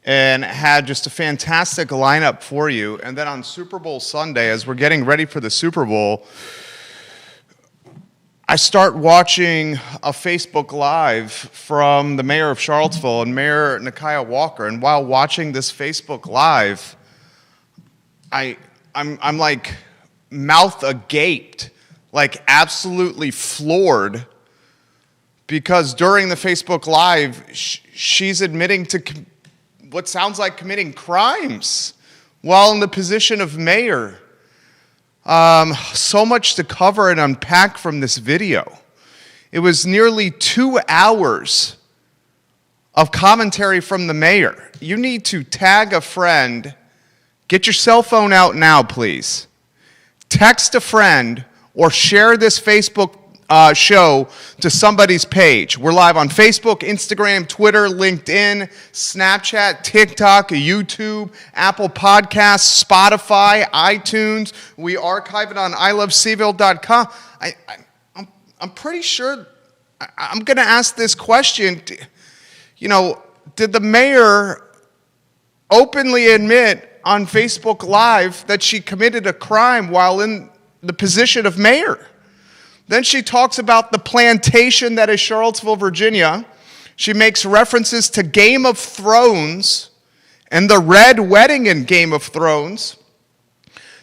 and had just a fantastic lineup for you. And then on Super Bowl Sunday, as we're getting ready for the Super Bowl, I start watching a Facebook Live from the mayor of Charlottesville and Mayor Nakia Walker. And while watching this Facebook Live, I'm like mouth agape, like absolutely floored, because during the Facebook Live, she's admitting to what sounds like committing crimes while in the position of mayor. So much to cover and unpack from this video. It was nearly 2 hours of commentary from the mayor. You need to tag a friend. Get your cell phone out now, please. Text a friend or share this Facebook show to somebody's page. We're live on Facebook, Instagram, Twitter, LinkedIn, Snapchat, TikTok, YouTube, Apple Podcasts, Spotify, iTunes. We archive it on iloveseville.com. I'm pretty sure I'm going to ask this question. You know, did the mayor openly admit on Facebook Live that she committed a crime while in the position of mayor? Then she talks about the plantation that is Charlottesville, Virginia. She makes references to Game of Thrones and the Red Wedding in Game of Thrones.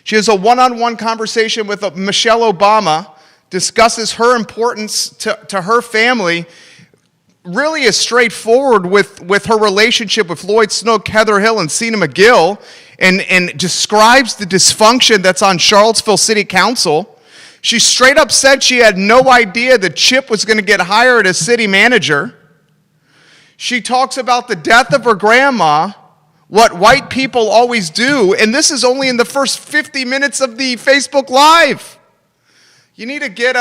She has a one-on-one conversation with Michelle Obama, discusses her importance to her family, really is straightforward with her relationship with Lloyd Snook, Heather Hill, and Sina McGill, and describes the dysfunction that's on Charlottesville City Council. She straight up said she had no idea that Chip was going to get hired as city manager. She talks about the death of her grandma, what white people always do, and this is only in the first 50 minutes of the Facebook Live. You need to get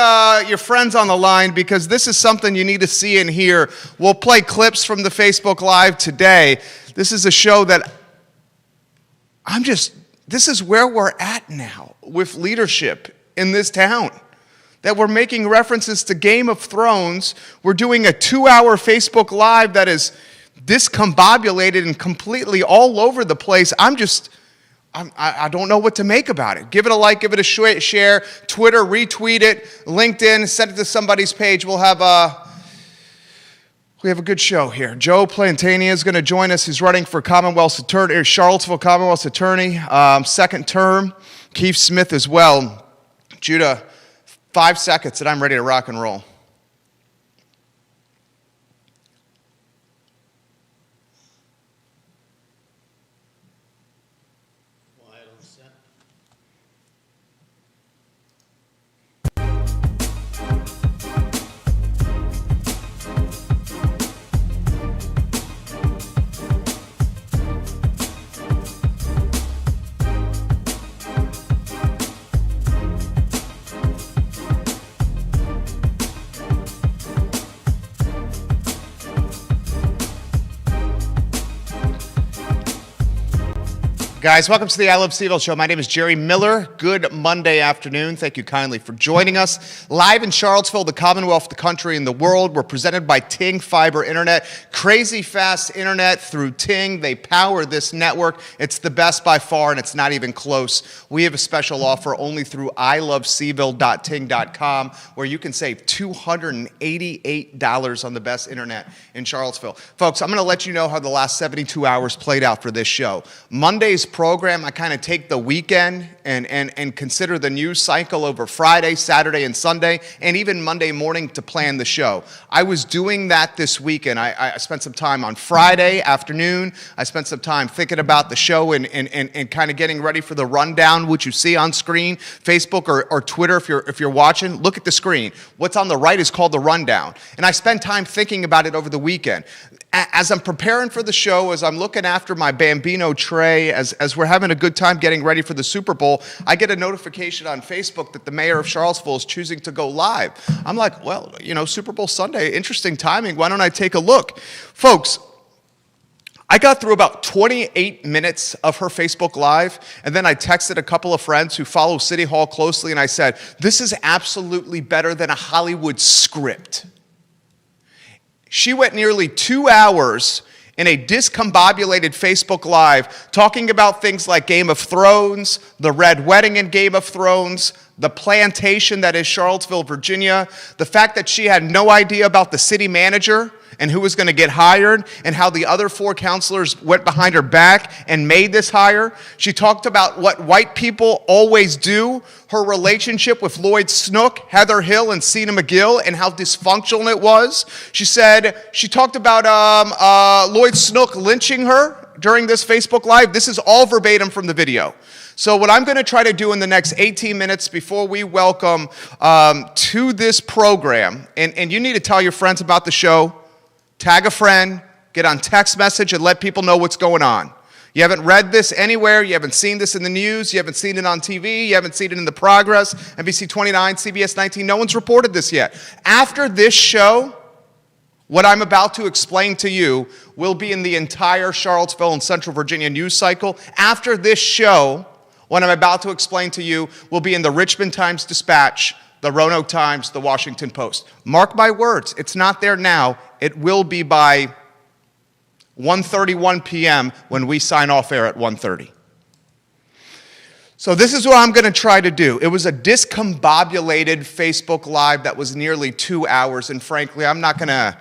your friends on the line, because this is something you need to see and hear. We'll play clips from the Facebook Live today. This is a show that this is where we're at now with leadership in this town, that we're making references to Game of Thrones. We're doing a 2-hour Facebook Live that is discombobulated and completely all over the place. I don't know what to make about it. Give it a like, give it a share, Twitter, retweet it, LinkedIn, send it to somebody's page. We have a good show here. Joe Plantania is going to join us. He's running for Charlottesville Commonwealth's attorney, second term. Keith Smith as well. Judah, 5 seconds and I'm ready to rock and roll. Guys, welcome to the I Love Seville Show. My name is Jerry Miller. Good Monday afternoon. Thank you kindly for joining us. Live in Charlottesville, the Commonwealth, the country, and the world. We're presented by Ting Fiber Internet. Crazy fast internet through Ting. They power this network. It's the best by far, and it's not even close. We have a special offer only through iloveseville.ting.com, where you can save $288 on the best internet in Charlottesville. Folks, I'm going to let you know how the last 72 hours played out for this show. Monday's program, I kind of take the weekend and consider the news cycle over Friday, Saturday, and Sunday, and even Monday morning to plan the show. I was doing that this weekend. I spent some time on Friday afternoon. I spent some time thinking about the show and kind of getting ready for the rundown, which you see on screen, Facebook or Twitter if you're watching. Look at the screen. What's on the right is called the rundown. And I spent time thinking about it over the weekend. As I'm preparing for the show, as I'm looking after my Bambino tray, as we're having a good time getting ready for the Super Bowl, I get a notification on Facebook that the mayor of Charlottesville is choosing to go live. I'm like, well, Super Bowl Sunday, interesting timing. Why don't I take a look? Folks, I got through about 28 minutes of her Facebook Live, and then I texted a couple of friends who follow City Hall closely, and I said, this is absolutely better than a Hollywood script. She went nearly 2 hours in a discombobulated Facebook Live talking about things like Game of Thrones, the Red Wedding in Game of Thrones, the plantation that is Charlottesville, Virginia, the fact that she had no idea about the city manager and who was going to get hired, and how the other 4 counselors went behind her back and made this hire. She talked about what white people always do, her relationship with Lloyd Snook, Heather Hill, and Sina McGill, and how dysfunctional it was. She talked about Lloyd Snook lynching her during this Facebook Live. This is all verbatim from the video. So what I'm going to try to do in the next 18 minutes before we welcome to this program, and you need to tell your friends about the show, tag a friend, get on text message, and let people know what's going on. You haven't read this anywhere. You haven't seen this in the news. You haven't seen it on TV. You haven't seen it in the Progress, NBC 29, CBS 19. No one's reported this yet. After this show, what I'm about to explain to you will be in the entire Charlottesville and Central Virginia news cycle. After this show, what I'm about to explain to you will be in the Richmond Times-Dispatch, the Roanoke Times, the Washington Post. Mark my words, it's not there now. It will be by 1:31 p.m. when we sign off air at 1:30. So this is what I'm going to try to do. It was a discombobulated Facebook Live that was nearly 2 hours, and frankly, I'm not going to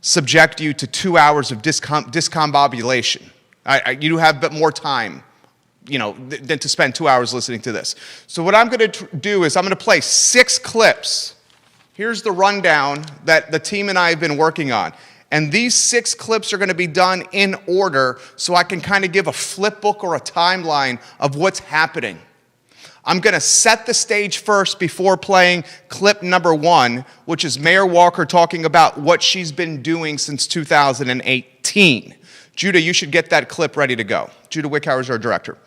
subject you to 2 hours of discombobulation. You have a bit more time, than to spend 2 hours listening to this. So what I'm going to do is I'm going to play 6 clips. Here's the rundown that the team and I have been working on. And these 6 clips are going to be done in order so I can kind of give a flip book or a timeline of what's happening. I'm going to set the stage first before playing clip number 1, which is Mayor Walker talking about what she's been doing since 2018. Judah, you should get that clip ready to go. Judah Wickhauer is our director.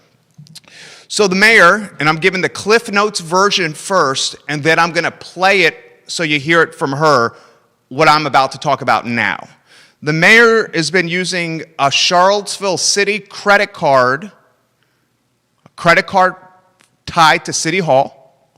So the mayor, and I'm giving the Cliff Notes version first, and then I'm going to play it so you hear it from her, what I'm about to talk about now. The mayor has been using a Charlottesville City credit card tied to City Hall,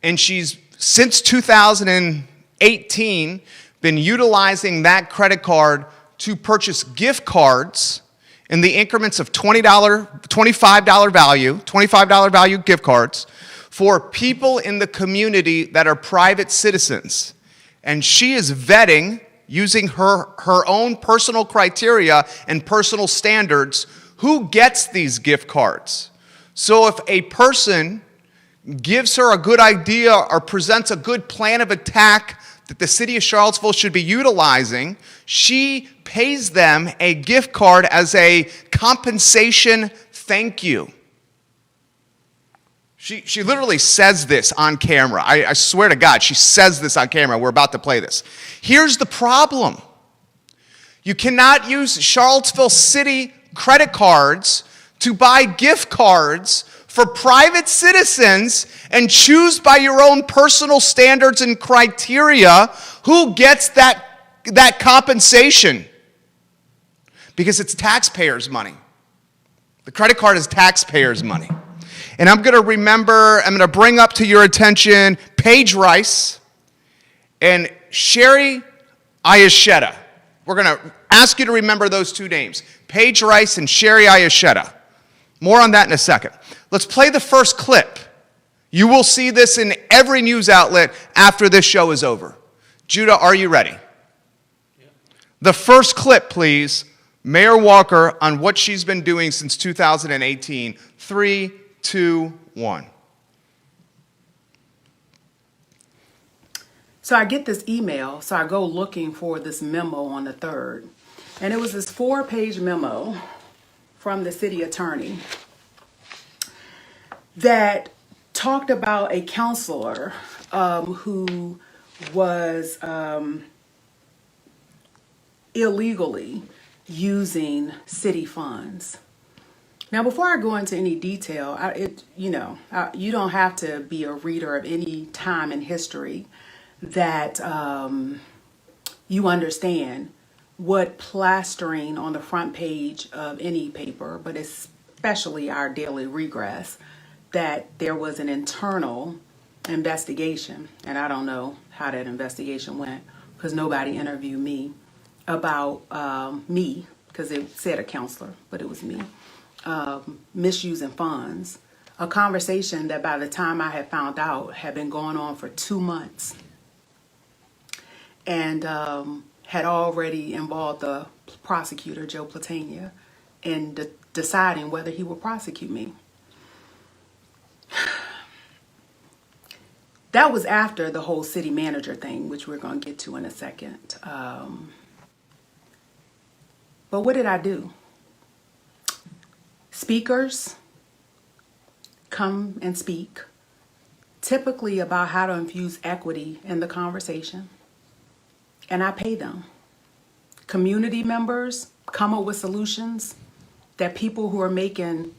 and she's, since 2018, been utilizing that credit card to purchase gift cards in the increments of $25 value gift cards for people in the community that are private citizens. And she is vetting, using her own personal criteria and personal standards, who gets these gift cards. So if a person gives her a good idea or presents a good plan of attack that the city of Charlottesville should be utilizing, she pays them a gift card as a compensation thank you. She literally says this on camera. I swear to God, she says this on camera. We're about to play this. Here's the problem. You cannot use Charlottesville City credit cards to buy gift cards for private citizens and choose by your own personal standards and criteria who gets that compensation. Because it's taxpayers' money. The credit card is taxpayers' money. And I'm going to bring up to your attention Paige Rice and Sherry Ayasheta. We're going to ask you to remember those 2 names, Paige Rice and Sherry Ayasheta. More on that in a second. Let's play the first clip. You will see this in every news outlet after this show is over. Judah, are you ready? Yeah. The first clip, please. Mayor Walker on what she's been doing since 2018. 3, 2, 1. So I get this email, so I go looking for this memo on the 3rd. And it was this 4-page memo from the city attorney that talked about a counselor who was illegally using city funds. Now, before I go into any detail, you don't have to be a reader of any time in history that you understand what plastering on the front page of any paper, but especially our Daily Regress, that there was an internal investigation, and I don't know how that investigation went because nobody interviewed me about me because it said a counselor, but it was me, misusing funds. A conversation that by the time I had found out had been going on for 2 months, and had already involved the prosecutor, Joe Platania, in deciding whether he would prosecute me. That was after the whole city manager thing, which we're going to get to in a second. But what did I do? Speakers come and speak, typically about how to infuse equity in the conversation, and I pay them. Community members come up with solutions that people who are making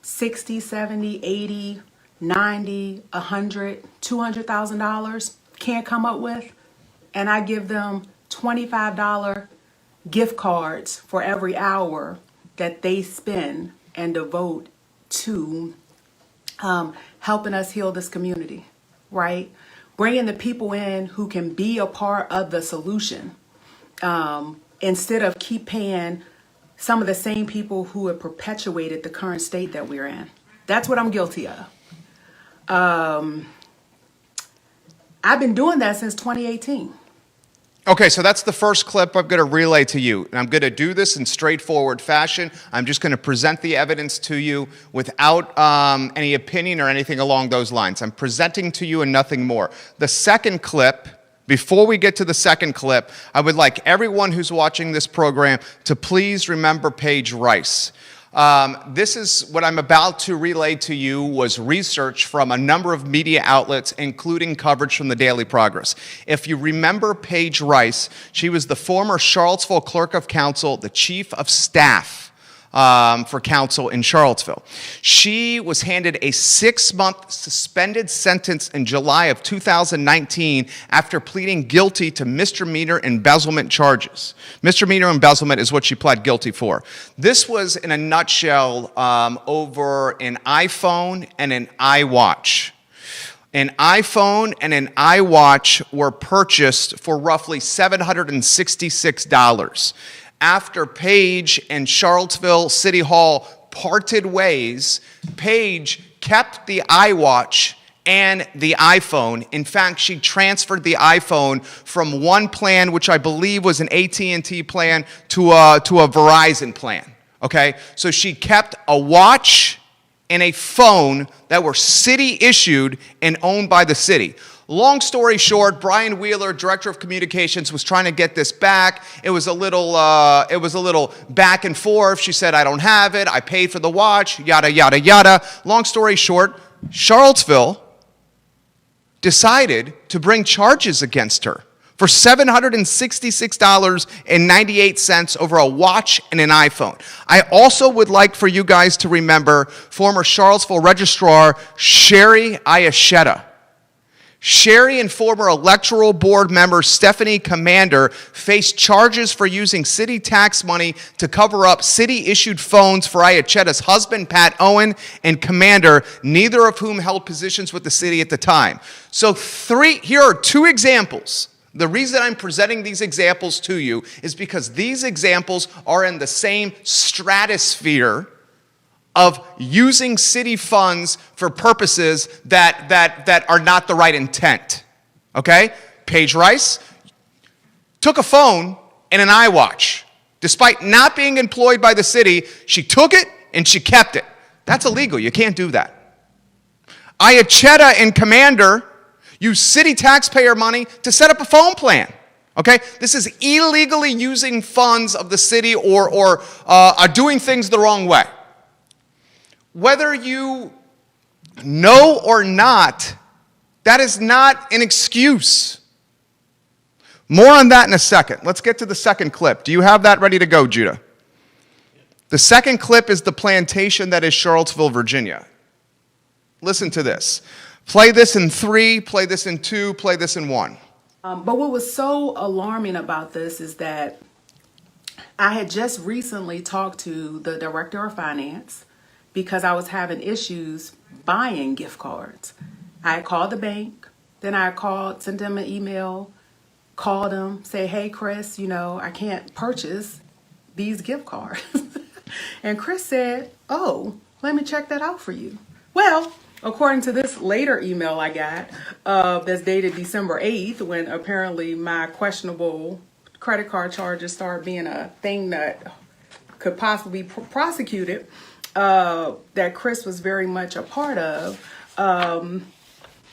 60, 70, 80, 90, 100, $200,000 can't come up with, and I give them $25 gift cards for every hour that they spend and devote to helping us heal this community, right? Bringing the people in who can be a part of the solution, instead of keep paying some of the same people who have perpetuated the current state that we're in. That's what I'm guilty of. I've been doing that since 2018. Okay, so that's the first clip I'm going to relay to you. And I'm going to do this in straightforward fashion. I'm just going to present the evidence to you without any opinion or anything along those lines. I'm presenting to you and nothing more. The second clip, before we get to the second clip, I would like everyone who's watching this program to please remember Paige Rice. This is what I'm about to relay to you was research from a number of media outlets, including coverage from the Daily Progress. If you remember Paige Rice, she was the former Charlottesville Clerk of Council, the Chief of Staff for council in Charlottesville. She was handed a 6-month suspended sentence in July of 2019 after pleading guilty to misdemeanor embezzlement charges. Misdemeanor embezzlement is what she pled guilty for. This was, in a nutshell, over an iPhone and an iWatch. An iPhone and an iWatch were purchased for roughly $766. After Paige and Charlottesville City Hall parted ways, Paige kept the iWatch and the iPhone. In fact, she transferred the iPhone from one plan, which I believe was an AT&T plan, to a Verizon plan. Okay? So she kept a watch and a phone that were city issued and owned by the city. Long story short, Brian Wheeler, Director of Communications, was trying to get this back. It was a little back and forth. She said, I don't have it. I paid for the watch, yada, yada, yada. Long story short, Charlottesville decided to bring charges against her for $766.98 over a watch and an iPhone. I also would like for you guys to remember former Charlottesville Registrar Sherry Ayasheta. Sherry and former electoral board member Stephanie Commander faced charges for using city tax money to cover up city-issued phones for Ayacheta's husband, Pat Owen, and Commander, neither of whom held positions with the city at the time. So here are 2 examples. The reason I'm presenting these examples to you is because these examples are in the same stratosphere of using city funds for purposes that are not the right intent. Okay? Paige Rice took a phone and an iWatch. Despite not being employed by the city, she took it and she kept it. That's illegal. You can't do that. Ayacheta and Commander used city taxpayer money to set up a phone plan. Okay? This is illegally using funds of the city or are doing things the wrong way. Whether you know or not, that is not an excuse. More on that in a second. Let's get to the second clip. Do you have that ready to go, Judah? The second clip is the plantation that is Charlottesville, Virginia. Listen to this. Play this in 3, play this in 2, play this in 1. But what was so alarming about this is that I had just recently talked to the director of finance because I was having issues buying gift cards. I called the bank, then I sent them an email, called them, say, hey, Chris, I can't purchase these gift cards. And Chris said, oh, let me check that out for you. Well, according to this later email I got that's dated December 8th, when apparently my questionable credit card charges started being a thing that could possibly be prosecuted, that Chris was very much a part of,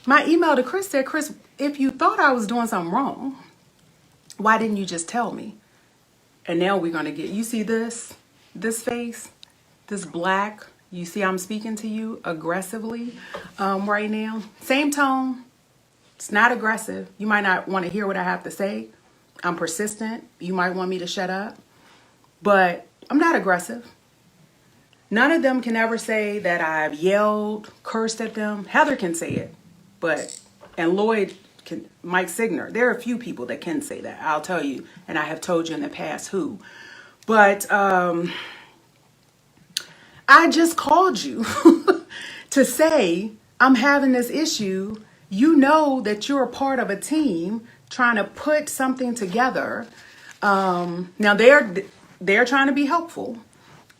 my email to Chris said, Chris, if you thought I was doing something wrong, why didn't you just tell me? And now we're going to get, you see this face, this black, you see I'm speaking to you aggressively right now. Same tone. It's not aggressive. You might not want to hear what I have to say. I'm persistent. You might want me to shut up. But I'm not aggressive. None of them can ever say that I've yelled, cursed at them. Heather can say it. And Lloyd can, Mike Signer. There are a few people that can say that. I'll tell you. And I have told you in the past who. But I just called you to say I'm having this issue. You know that you're a part of a team trying to put something together. Now they're trying to be helpful,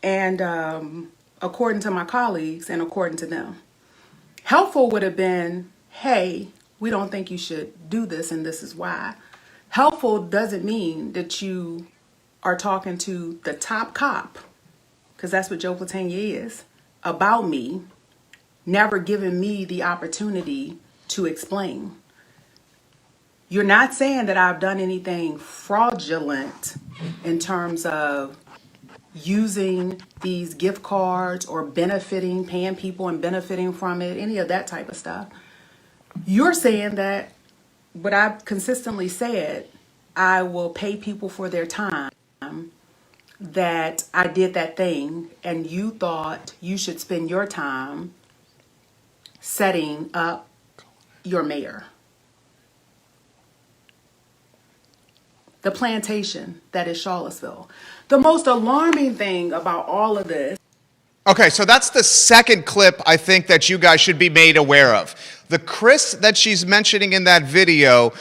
and according to my colleagues and according to them, helpful would have been, hey, we don't think you should do this, and this is why. Helpful doesn't mean that you are talking to the top cop, because that's what Joe Platania is, about me, never giving me the opportunity to explain. You're not saying that I've done anything fraudulent in terms of using these gift cards or benefiting, paying people and benefiting from it, any of that type of stuff. You're saying that what I've consistently said, I will pay people for their time, that I did that thing, and you thought you should spend your time setting up your mayor. The plantation that is Charlottesville. The most alarming thing about all of this. Okay, so that's the second clip I think that you guys should be made aware of. The Chris that she's mentioning in that video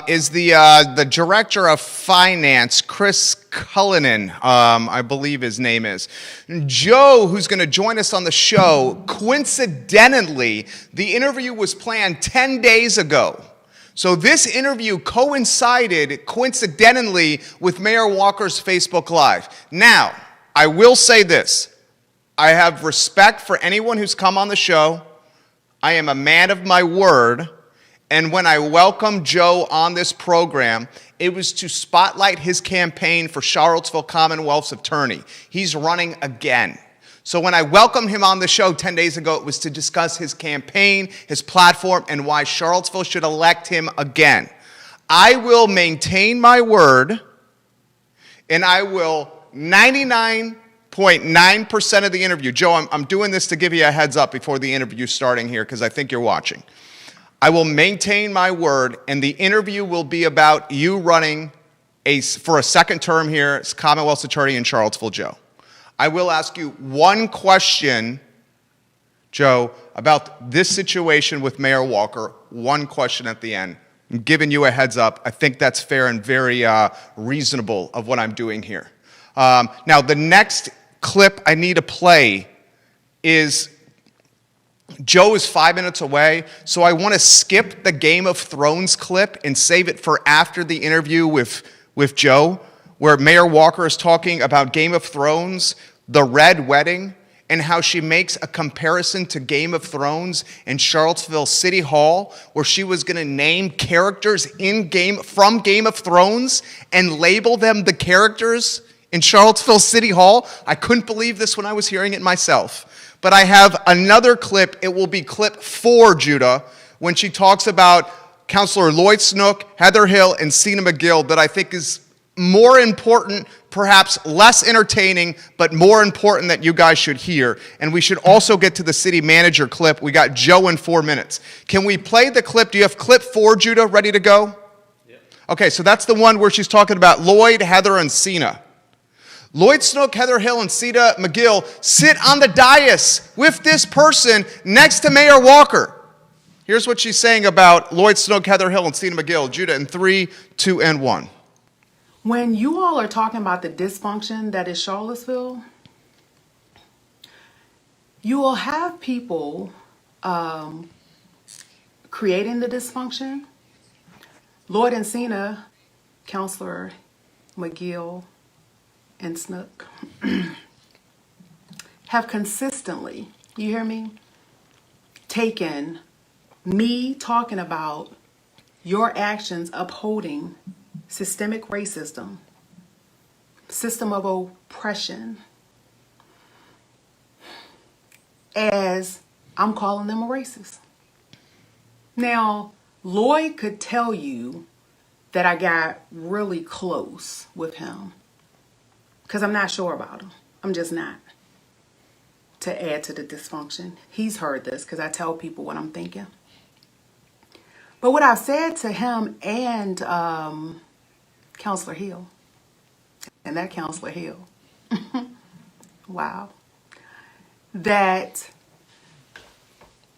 is the director of finance, Chris Cullinan, I believe his name is. Joe, who's going to join us on the show, coincidentally, the interview was planned 10 days ago. So this interview coincided, coincidentally, with Mayor Walker's Facebook Live. Now, I will say this. I have respect for anyone who's come on the show. I am a man of my word. And when I welcomed Joe on this program, it was to spotlight his campaign for Charlottesville Commonwealth's attorney. He's running again. So when I welcomed him on the show 10 days ago, it was to discuss his campaign, his platform, and why Charlottesville should elect him again. I will maintain my word, and I will 99.9% of the interview. Joe, I'm doing this to give you a heads up before the interview starting here because I think you're watching. I will maintain my word, and the interview will be about you running for a second term here as Commonwealth's attorney in Charlottesville, Joe. I will ask you one question, Joe, about this situation with Mayor Walker. One question at the end. I'm giving you a heads up. I think that's fair and very reasonable of what I'm doing here. Now, the next clip I need to play is Joe is 5 minutes away, so I want to skip the Game of Thrones clip and save it for after the interview with Joe, where Mayor Walker is talking about Game of Thrones, the Red Wedding, and how she makes a comparison to Game of Thrones in Charlottesville City Hall, where she was going to name characters from Game of Thrones and label them the characters in Charlottesville City Hall. I couldn't believe this when I was hearing it myself. But I have another clip. It will be clip 4, Judah, when she talks about Councilor Lloyd Snook, Heather Hill, and Sina McGill, that I think is more important, perhaps less entertaining, but more important that you guys should hear. And we should also get to the city manager clip. We got Joe in 4 minutes. Can we play the clip? Do you have clip 4, Judah, ready to go? Yeah. Okay, so that's the one where she's talking about Lloyd, Heather, and Sina. Lloyd Snook, Heather Hill, and Sina McGill sit on the dais with this person next to Mayor Walker. Here's what she's saying about Lloyd Snook, Heather Hill, and Sina McGill. Judah, in 3, 2, and 1. When you all are talking about the dysfunction that is Charlottesville, you will have people creating the dysfunction. Lloyd Encina, Counselor McGill, and Snook have consistently, you hear me, taken me talking about your actions upholding systemic racism, system of oppression, as I'm calling them a racist. Now, Lloyd could tell you that I got really close with him because I'm not sure about him. I'm just not. To add to the dysfunction, he's heard this because I tell people what I'm thinking. But what I've said to him and Counselor Hill, and that Counselor Hill, wow, that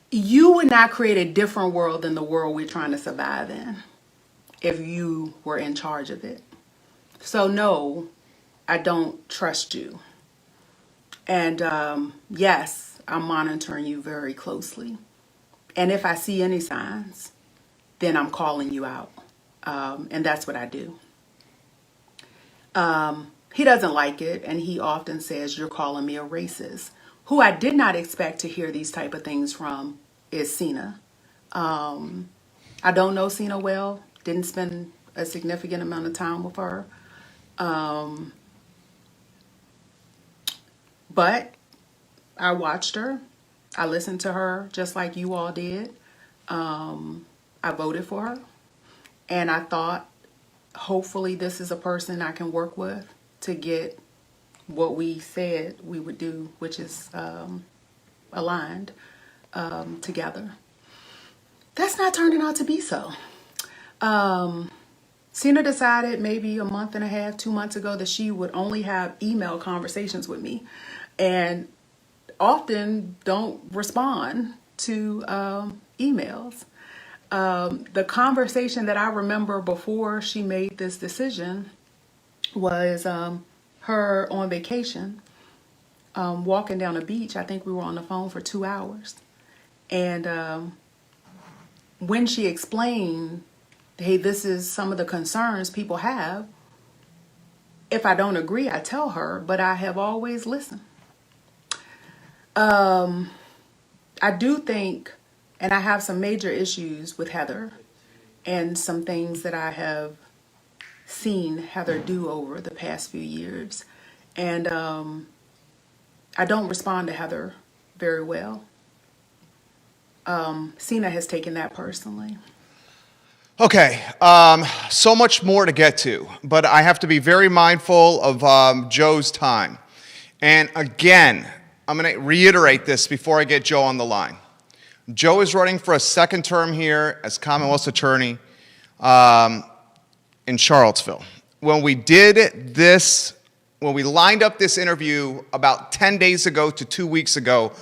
you would not create a different world than the world we're trying to survive in if you were in charge of it. So no, I don't trust you. And yes, I'm monitoring you very closely. And if I see any signs, then I'm calling you out. And that's what I do. He doesn't like it, and he often says, "You're calling me a racist." Who I did not expect to hear these type of things from is Cena. I don't know Cena well, didn't spend a significant amount of time with her. But I watched her. I listened to her just like you all did. I voted for her. And I thought, hopefully this is a person I can work with to get what we said we would do, which is aligned together. That's not turning out to be so. Cena decided maybe a month and a half, 2 months ago that she would only have email conversations with me and often don't respond to emails. The conversation that I remember before she made this decision was her on vacation, walking down a beach. I think we were on the phone for 2 hours. And when she explained, hey, this is some of the concerns people have, if I don't agree, I tell her, but I have always listened. I do think, and I have some major issues with Heather and some things that I have seen Heather do over the past few years. And I don't respond to Heather very well. Cena has taken that personally. Okay, so much more to get to, but I have to be very mindful of Joe's time. And again, I'm going to reiterate this before I get Joe on the line. Joe is running for a second term here as Commonwealth's attorney in Charlottesville. When we did this, when we lined up this interview about 10 days ago to 2 weeks ago,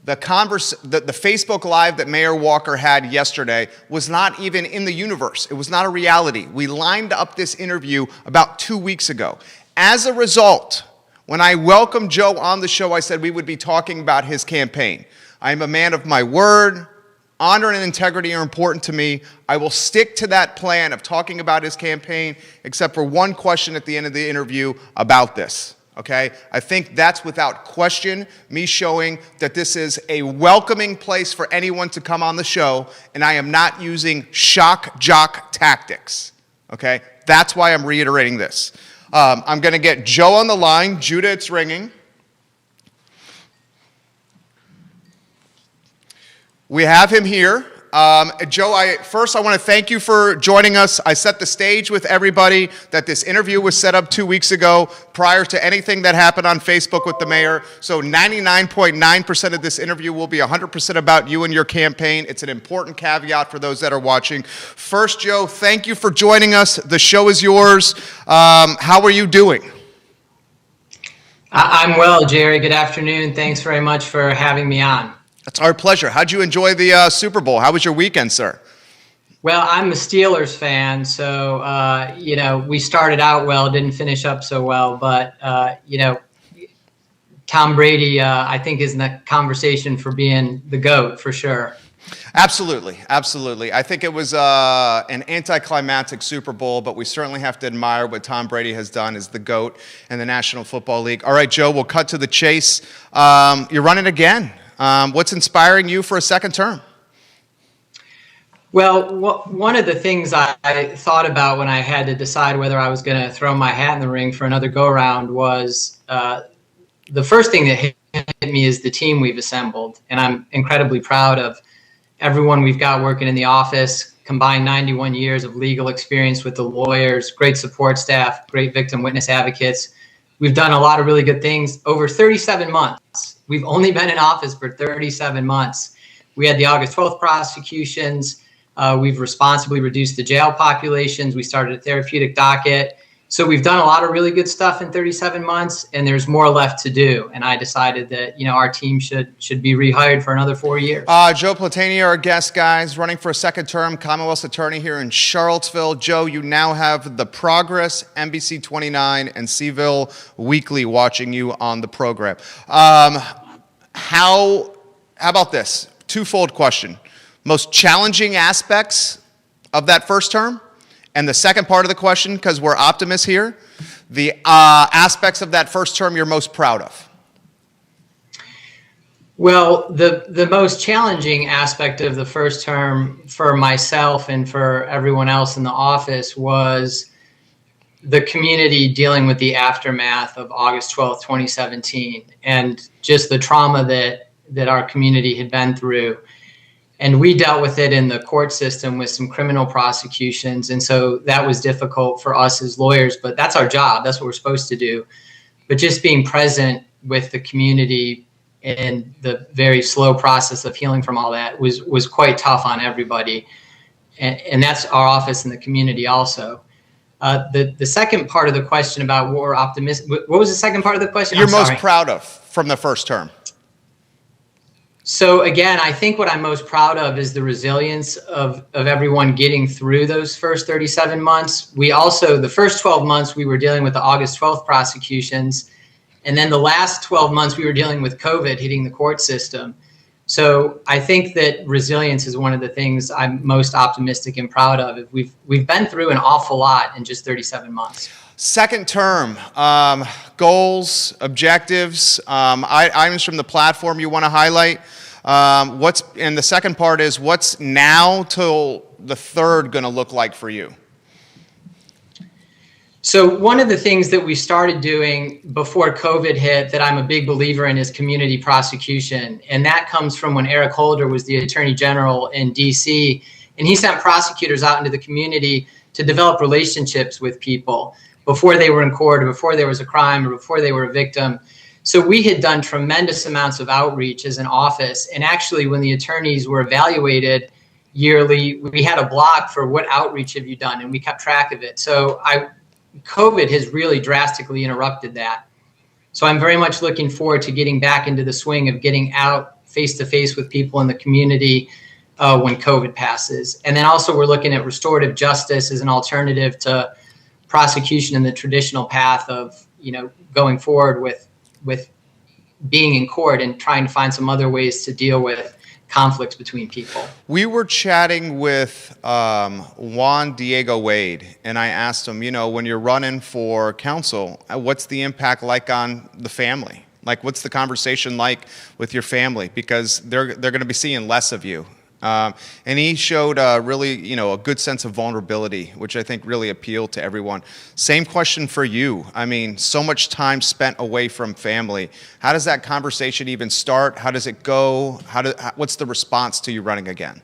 the Facebook Live that Mayor Walker had yesterday was not even in the universe. It was not a reality. We lined up this interview about 2 weeks ago. As a result, when I welcomed Joe on the show, I said we would be talking about his campaign. I am a man of my word. Honor and integrity are important to me. I will stick to that plan of talking about his campaign, except for one question at the end of the interview about this. Okay? I think that's without question me showing that this is a welcoming place for anyone to come on the show, and I am not using shock jock tactics. Okay? That's why I'm reiterating this. I'm going to get Joe on the line. Judah, it's ringing. We have him here. Joe, first I want to thank you for joining us. I set the stage with everybody that this interview was set up 2 weeks ago prior to anything that happened on Facebook with the mayor. So 99.9% of this interview will be 100% about you and your campaign. It's an important caveat for those that are watching. First, Joe, thank you for joining us. The show is yours. How are you doing? I'm well, Jerry. Good afternoon. Thanks very much for having me on. It's our pleasure. How'd you enjoy the Super Bowl? How was your weekend, sir? Well, I'm a Steelers fan, so we started out well, didn't finish up so well, but Tom Brady, I think, is in the conversation for being the GOAT for sure. Absolutely, absolutely. I think it was an anticlimactic Super Bowl, but we certainly have to admire what Tom Brady has done as the GOAT in the National Football League. All right, Joe, we'll cut to the chase. You're running again. What's inspiring you for a second term? Well, one of the things I thought about when I had to decide whether I was going to throw my hat in the ring for another go-around was the first thing that hit me is the team we've assembled. And I'm incredibly proud of everyone we've got working in the office, combined 91 years of legal experience with the lawyers, great support staff, great victim witness advocates. We've done a lot of really good things over 37 months. We've only been in office for 37 months. We had the August 12th prosecutions. We've responsibly reduced the jail populations. We started a therapeutic docket. So we've done a lot of really good stuff in 37 months, and there's more left to do. And I decided that, our team should be rehired for another 4 years. Joe Platania, our guest, guys, running for a second term, Commonwealth's attorney here in Charlottesville. Joe, you now have The Progress, NBC 29, and Seville Weekly watching you on the program. How about this? Twofold question. Most challenging aspects of that first term? And the second part of the question, because we're optimists here, the aspects of that first term you're most proud of. Well, the most challenging aspect of the first term for myself and for everyone else in the office was the community dealing with the aftermath of August 12th, 2017, and just the trauma that our community had been through. And we dealt with it in the court system with some criminal prosecutions. And so that was difficult for us as lawyers, but that's our job. That's what we're supposed to do. But just being present with the community and the very slow process of healing from all that was quite tough on everybody. And that's our office in the community also. The second part of the question about what we're optimistic, what was the second part of the question? You're most proud of from the first term. So again, I think what I'm most proud of is the resilience of everyone getting through those first 37 months. We also, the first 12 months, we were dealing with the August 12th prosecutions. And then the last 12 months, we were dealing with COVID hitting the court system. So I think that resilience is one of the things I'm most optimistic and proud of. We've been through an awful lot in just 37 months. Second term, goals, objectives, items from the platform you want to highlight. And the second part is, what's now till the third going to look like for you? So one of the things that we started doing before COVID hit that I'm a big believer in is community prosecution. And that comes from when Eric Holder was the Attorney General in DC, and he sent prosecutors out into the community to develop relationships with people before they were in court, or before there was a crime, or before they were a victim. So we had done tremendous amounts of outreach as an office. And actually, when the attorneys were evaluated yearly, we had a block for what outreach have you done, and we kept track of it. So COVID has really drastically interrupted that. So I'm very much looking forward to getting back into the swing of getting out face-to-face with people in the community when COVID passes. And then also we're looking at restorative justice as an alternative to prosecution in the traditional path of, going forward with being in court and trying to find some other ways to deal with conflicts between people. We were chatting with Juan Diego Wade, and I asked him, when you're running for counsel, what's the impact like on the family? Like, what's the conversation like with your family? Because they're going to be seeing less of you. And he showed really, a good sense of vulnerability, which I think really appealed to everyone. Same question for you. I mean, so much time spent away from family. How does that conversation even start? How does it go? What's the response to you running again?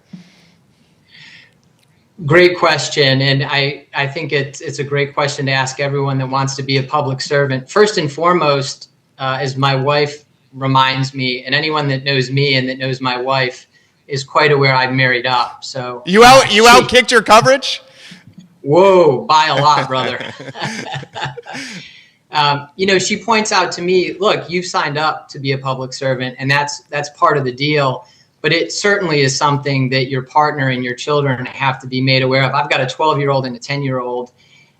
Great question. And I think it's a great question to ask everyone that wants to be a public servant. First and foremost, as my wife reminds me, and anyone that knows me and that knows my wife is quite aware I've married up. So you outkicked your coverage? Whoa, by a lot, brother. She points out to me, look, you've signed up to be a public servant, and that's part of the deal. but it certainly is something that your partner and your children have to be made aware of. I've got a 12-year-old and a 10-year-old,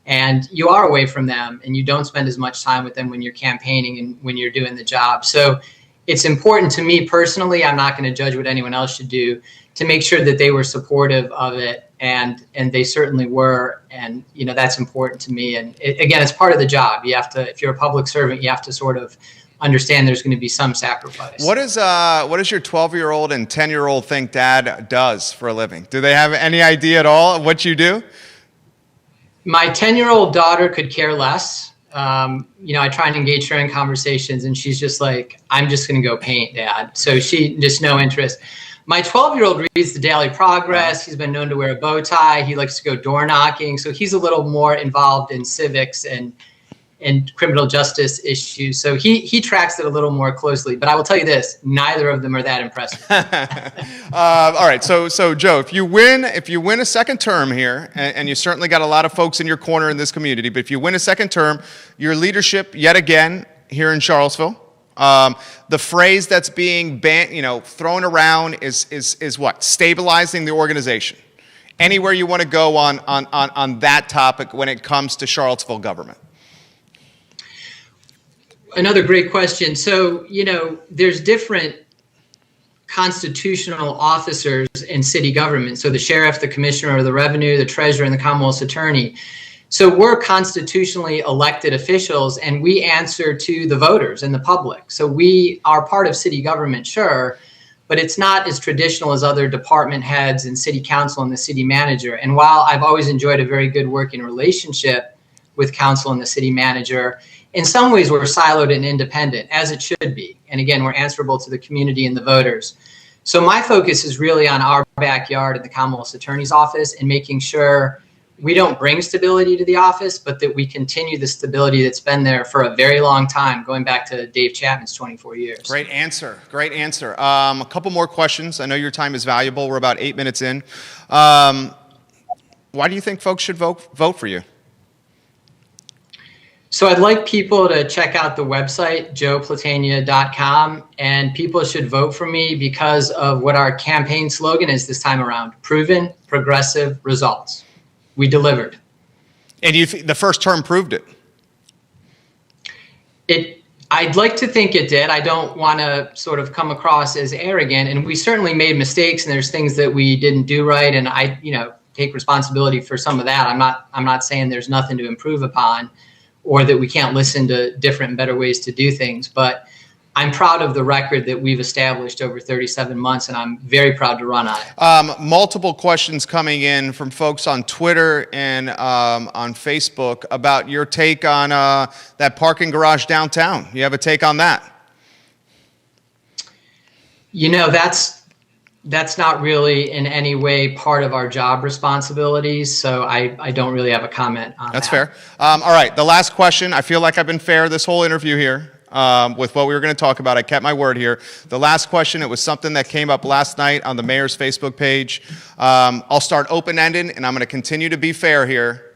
and you are away from them and you don't spend as much time with them when you're campaigning and when you're doing the job. So it's important to me personally, I'm not going to judge what anyone else should do, to make sure that they were supportive of it, and they certainly were, and that's important to me. And again, it's part of the job. You have to, if you're a public servant, you have to sort of understand there's going to be some sacrifice. What does your 12-year-old and 10-year-old think Dad does for a living? Do they have any idea at all of what you do? My 10-year-old daughter could care less. I try and engage her in conversations, and she's just like, I'm just going to go paint, Dad. So she just no interest. My 12-year-old reads the Daily Progress. He's been known to wear a bow tie. He likes to go door knocking. So he's a little more involved in civics and criminal justice issues. So he tracks it a little more closely. But I will tell you this, neither of them are that impressive. All right, so Joe, if you win a second term here, and you certainly got a lot of folks in your corner in this community, but if you win a second term, your leadership yet again here in Charlottesville, the phrase that's being thrown around is what? Stabilizing the organization. Anywhere you want to go on that topic when it comes to Charlottesville government? Another great question. So, there's different constitutional officers in city government. So the sheriff, the commissioner of the revenue, the treasurer, and the Commonwealth's attorney. So we're constitutionally elected officials, and we answer to the voters and the public. So we are part of city government, sure, but it's not as traditional as other department heads and city council and the city manager. And while I've always enjoyed a very good working relationship with council and the city manager, in some ways we're siloed and independent, as it should be. And again, we're answerable to the community and the voters. So my focus is really on our backyard at the Commonwealth's Attorney's Office and making sure we don't bring stability to the office, but that we continue the stability that's been there for a very long time, going back to Dave Chapman's 24 years. Great answer. A couple more questions. I know your time is valuable. We're about 8 minutes in. Why do you think folks should vote for you? So I'd like people to check out the website, joeplatania.com, and people should vote for me because of what our campaign slogan is this time around: proven, progressive results. We delivered. And the first term proved it. I'd like to think it did. I don't want to sort of come across as arrogant, and we certainly made mistakes, and there's things that we didn't do right, and I, take responsibility for some of that. I'm not saying there's nothing to improve upon, or that we can't listen to different and better ways to do things. But I'm proud of the record that we've established over 37 months, and I'm very proud to run on it. Multiple questions coming in from folks on Twitter and on Facebook about your take on that parking garage downtown. You have a take on that? That's not really in any way part of our job responsibilities, so I don't really have a comment on that. That's fair. All right, the last question. I feel like I've been fair this whole interview here with what we were going to talk about. I kept my word here. The last question, it was something that came up last night on the mayor's Facebook page. I'll start open-ended, and I'm going to continue to be fair here.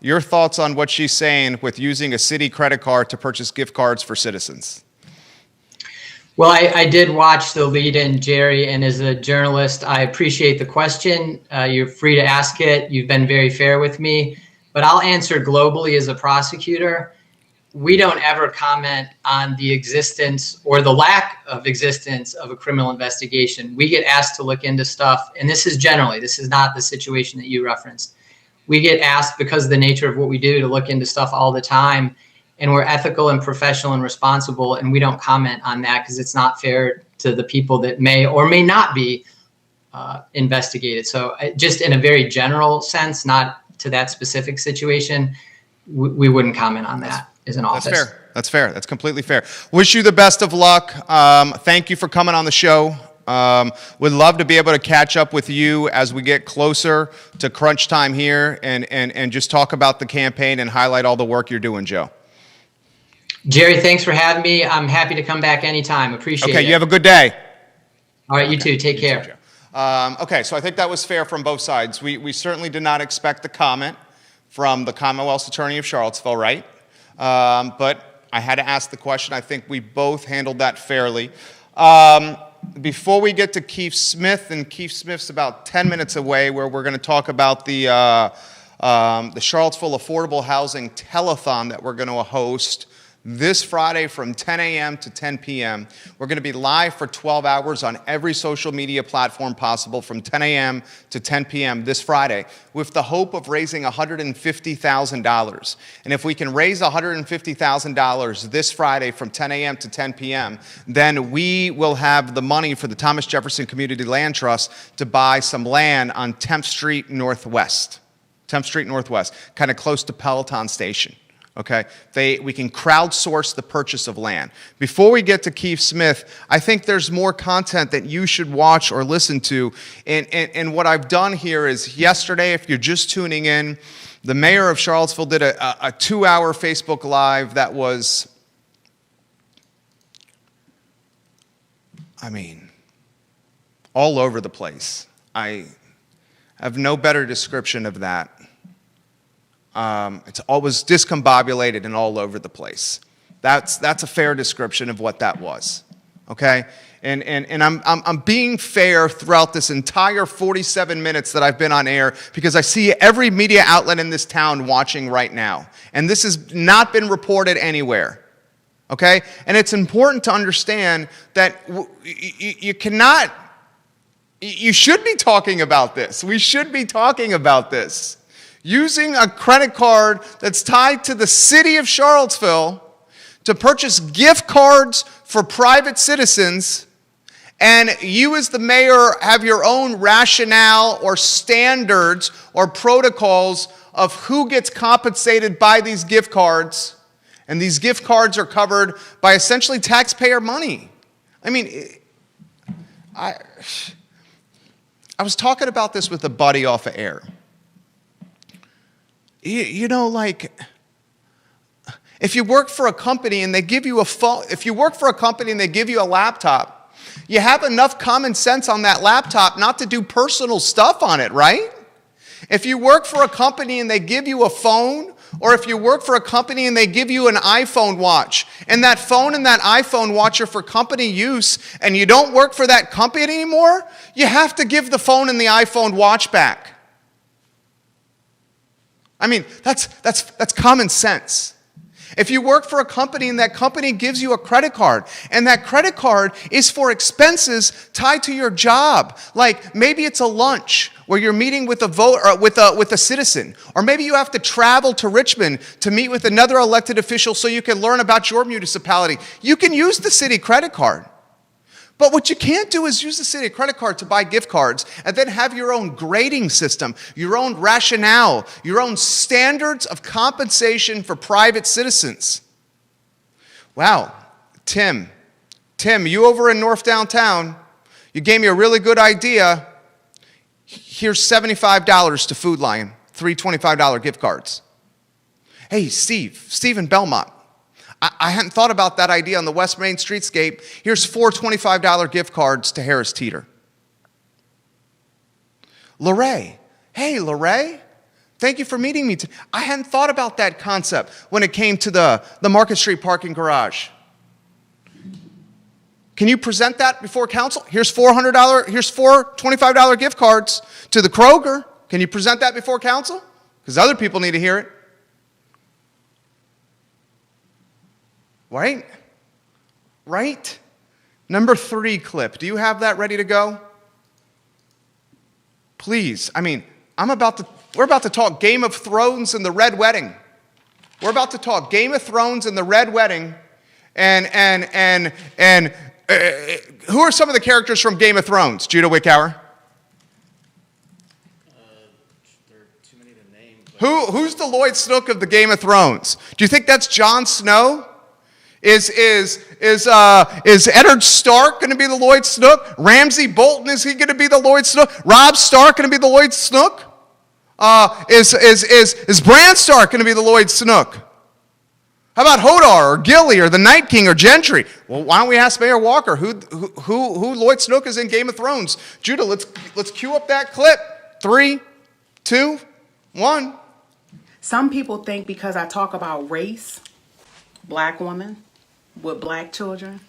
Your thoughts on what she's saying with using a city credit card to purchase gift cards for citizens? Well, I did watch the lead-in, Jerry, and as a journalist, I appreciate the question. You're free to ask it. You've been very fair with me, but I'll answer globally as a prosecutor. We don't ever comment on the existence or the lack of existence of a criminal investigation. We get asked to look into stuff, and this is not the situation that you referenced. We get asked, because of the nature of what we do, to look into stuff all the time. And we're ethical and professional and responsible, and we don't comment on that because it's not fair to the people that may or may not be investigated. So just in a very general sense, not to that specific situation, we wouldn't comment on that as an office. That's fair. That's completely fair. Wish you the best of luck. Thank you for coming on the show. Would love to be able to catch up with you as we get closer to crunch time here and just talk about the campaign and highlight all the work you're doing, Joe. Jerry, thanks for having me. I'm happy to come back anytime. Appreciate it. Okay, you have a good day. All right, you too. Take care. Okay, so I think that was fair from both sides. We certainly did not expect the comment from the Commonwealth's Attorney of Charlottesville, right? But I had to ask the question. I think we both handled that fairly. before we get to Keith Smith, and Keith Smith's about 10 minutes away, where we're going to talk about the Charlottesville Affordable Housing Telethon that we're going to host this Friday from 10 a.m. to 10 p.m. We're going to be live for 12 hours on every social media platform possible from 10 a.m. to 10 p.m. this Friday, with the hope of raising $150,000. And if we can raise $150,000 this Friday from 10 a.m. to 10 p.m., then we will have the money for the Thomas Jefferson Community Land Trust to buy some land on 10th Street Northwest. 10th Street Northwest, kind of close to Peloton Station. Okay, we can crowdsource the purchase of land. Before we get to Keith Smith, I think there's more content that you should watch or listen to. And what I've done here is yesterday, if you're just tuning in, the mayor of Charlottesville did a 2-hour Facebook Live that was, I mean, all over the place. I have no better description of that. It's always discombobulated and all over the place. That's a fair description of what that was, okay? And I'm being fair throughout this entire 47 minutes that I've been on air, because I see every media outlet in this town watching right now, and this has not been reported anywhere, okay? And it's important to understand that you cannot, you should be talking about this. We should be talking about this. Using a credit card that's tied to the city of Charlottesville to purchase gift cards for private citizens, and you as the mayor have your own rationale or standards or protocols of who gets compensated by these gift cards, and these gift cards are covered by essentially taxpayer money. I mean, I was talking about this with a buddy off of air. You know, like, if you work for a company and they give you a phone, if you work for a company and they give you a laptop, you have enough common sense on that laptop not to do personal stuff on it, right? If you work for a company and they give you a phone, or if you work for a company and they give you an iPhone watch, and that phone and that iPhone watch are for company use, and you don't work for that company anymore, you have to give the phone and the iPhone watch back. I mean, that's common sense. If you work for a company and that company gives you a credit card, and that credit card is for expenses tied to your job, like maybe it's a lunch where you're meeting with a vote or with a citizen, or maybe you have to travel to Richmond to meet with another elected official so you can learn about your municipality, you can use the city credit card. But what you can't do is use the city credit card to buy gift cards and then have your own grading system, your own rationale, your own standards of compensation for private citizens. Wow, Tim, you over in North Downtown, you gave me a really good idea. Here's $75 to Food Lion, 3 $25 gift cards. Hey, Steve in Belmont. I hadn't thought about that idea on the West Main Streetscape. Here's 4 $25 gift cards to Harris Teeter. Lorraine. Hey, Lorraine. Thank you for meeting me. I hadn't thought about that concept when it came to the Market Street parking garage. Can you present that before council? Here's four $25 gift cards to the Kroger. Can you present that before council? Because other people need to hear it. Right? Number 3 clip. Do you have that ready to go? Please. I mean, we're about to talk Game of Thrones and the Red Wedding. We're about to talk Game of Thrones and the Red Wedding. And who are some of the characters from Game of Thrones? Judah Wickower. There are too many to name. Who's the Lloyd Snook of the Game of Thrones? Do you think that's Jon Snow? Is Eddard Stark going to be the Lloyd Snook? Ramsay Bolton, is he going to be the Lloyd Snook? Robb Stark going to be the Lloyd Snook? Is Bran Stark going to be the Lloyd Snook? How about Hodor or Gilly or the Night King or Gentry? Well, why don't we ask Mayor Walker who Lloyd Snook is in Game of Thrones? Judah, let's cue up that clip. 3, 2, 1. Some people think because I talk about race, black women with black children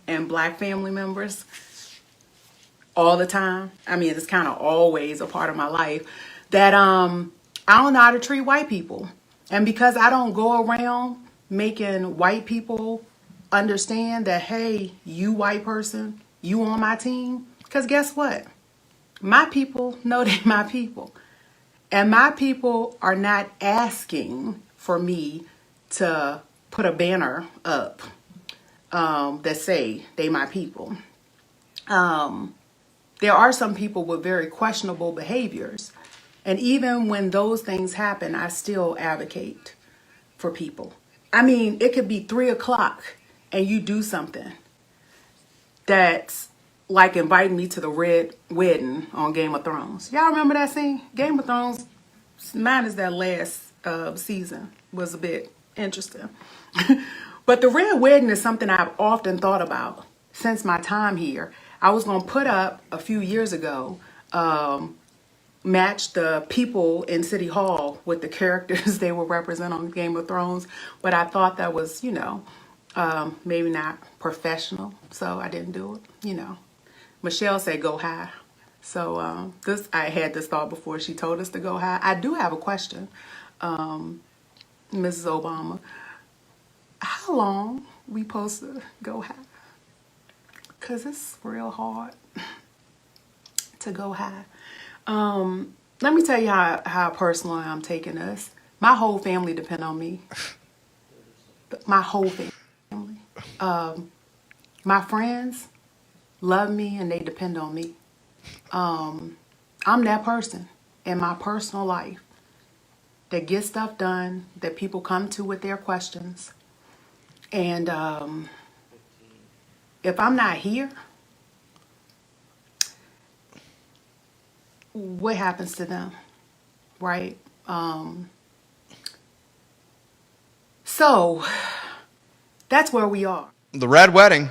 and black family members, all the time. I mean, it's kind of always a part of my life that I don't know how to treat white people. And because I don't go around making white people understand that, hey, you white person, you on my team. Because guess what? My people know they're my people. And my people are not asking for me to put a banner up that say they my people. There are some people with very questionable behaviors. And even when those things happen, I still advocate for people. I mean, it could be 3 o'clock and you do something that's like inviting me to the red wedding on Game of Thrones. Y'all remember that scene? Game of Thrones, minus that last season, was a bit interesting. But the red wedding is something I've often thought about since my time here. I was going to put up a few years ago, match the people in City Hall with the characters they will represent on Game of Thrones. But I thought that was, maybe not professional. So I didn't do it, Michelle said go high. So I had this thought before she told us to go high. I do have a question, Mrs. Obama. How long we supposed to go high? Because it's real hard to go high. Let me tell you how personally I'm taking this. My whole family depend on me. My whole family. My friends love me and they depend on me. I'm that person in my personal life that gets stuff done, that people come to with their questions. And if I'm not here, what happens to them, right? So that's where we are. The Red Wedding,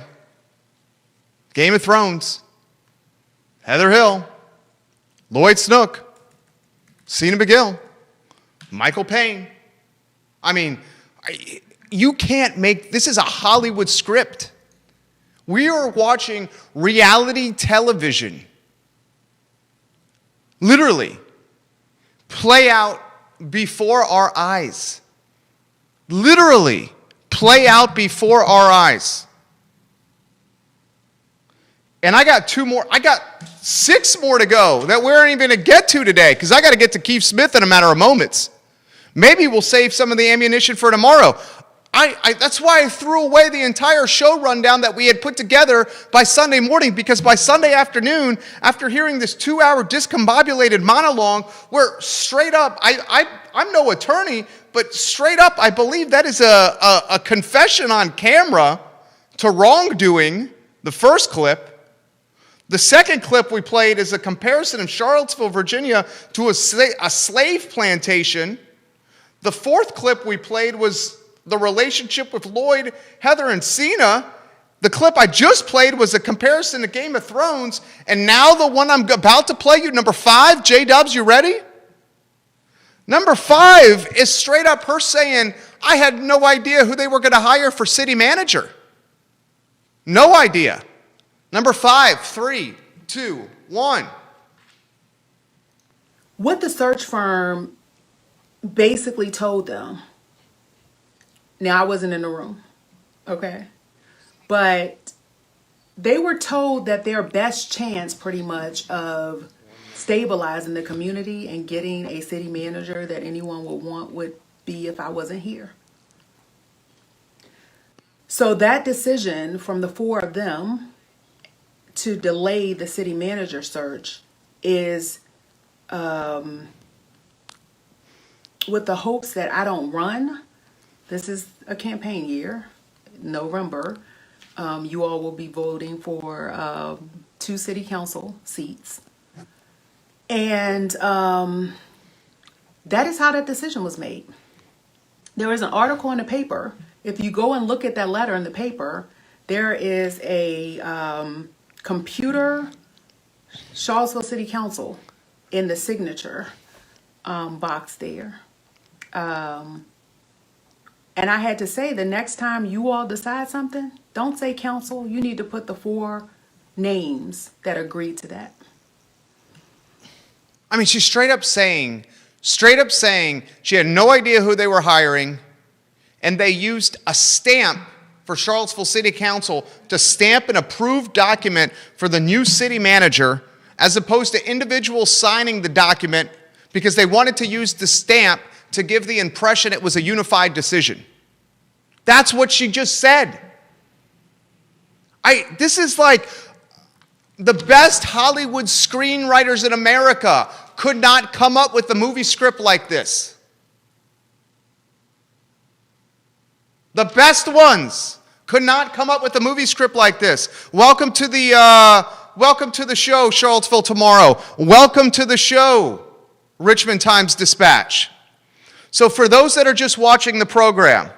Game of Thrones, Heather Hill, Lloyd Snook, Cena McGill, Michael Payne. I mean, you can't make, this is a Hollywood script. We are watching reality television literally play out before our eyes. Literally play out before our eyes. And I got 6 more to go that we aren't even going to get to today because I got to get to Keith Smith in a matter of moments. Maybe we'll save some of the ammunition for tomorrow. That's why I threw away the entire show rundown that we had put together by Sunday morning, because by Sunday afternoon, after hearing this 2-hour discombobulated monologue, where straight up, I'm no attorney, but straight up, I believe that is a confession on camera to wrongdoing, the first clip. The second clip we played is a comparison of Charlottesville, Virginia to a slave plantation. The fourth clip we played was the relationship with Lloyd, Heather, and Cena. The clip I just played was a comparison to Game of Thrones. And now the one I'm about to play you, number 5, J-Dubs, you ready? Number 5 is straight up her saying, I had no idea who they were going to hire for city manager. No idea. Number 5, 3, 2, 1. What the search firm basically told them. Now, I wasn't in the room, okay? But they were told that their best chance pretty much of stabilizing the community and getting a city manager that anyone would want would be if I wasn't here. So that decision from the 4 of them to delay the city manager search is with the hopes that I don't run. This is a campaign year, November. You all will be voting for 2 city council seats. And that is how that decision was made. There is an article in the paper. If you go and look at that letter in the paper, there is a computer Charlottesville City Council in the signature box there. And I had to say, the next time you all decide something, don't say council. You need to put the 4 names that agreed to that. I mean, she's straight up saying she had no idea who they were hiring, and they used a stamp for Charlottesville City Council to stamp an approved document for the new city manager, as opposed to individuals signing the document because they wanted to use the stamp to give the impression it was a unified decision. That's what she just said. This is like the best Hollywood screenwriters in America could not come up with a movie script like this. The best ones could not come up with a movie script like this. Welcome to the show, Charlottesville Tomorrow. Welcome to the show, Richmond Times-Dispatch. So for those that are just watching the program,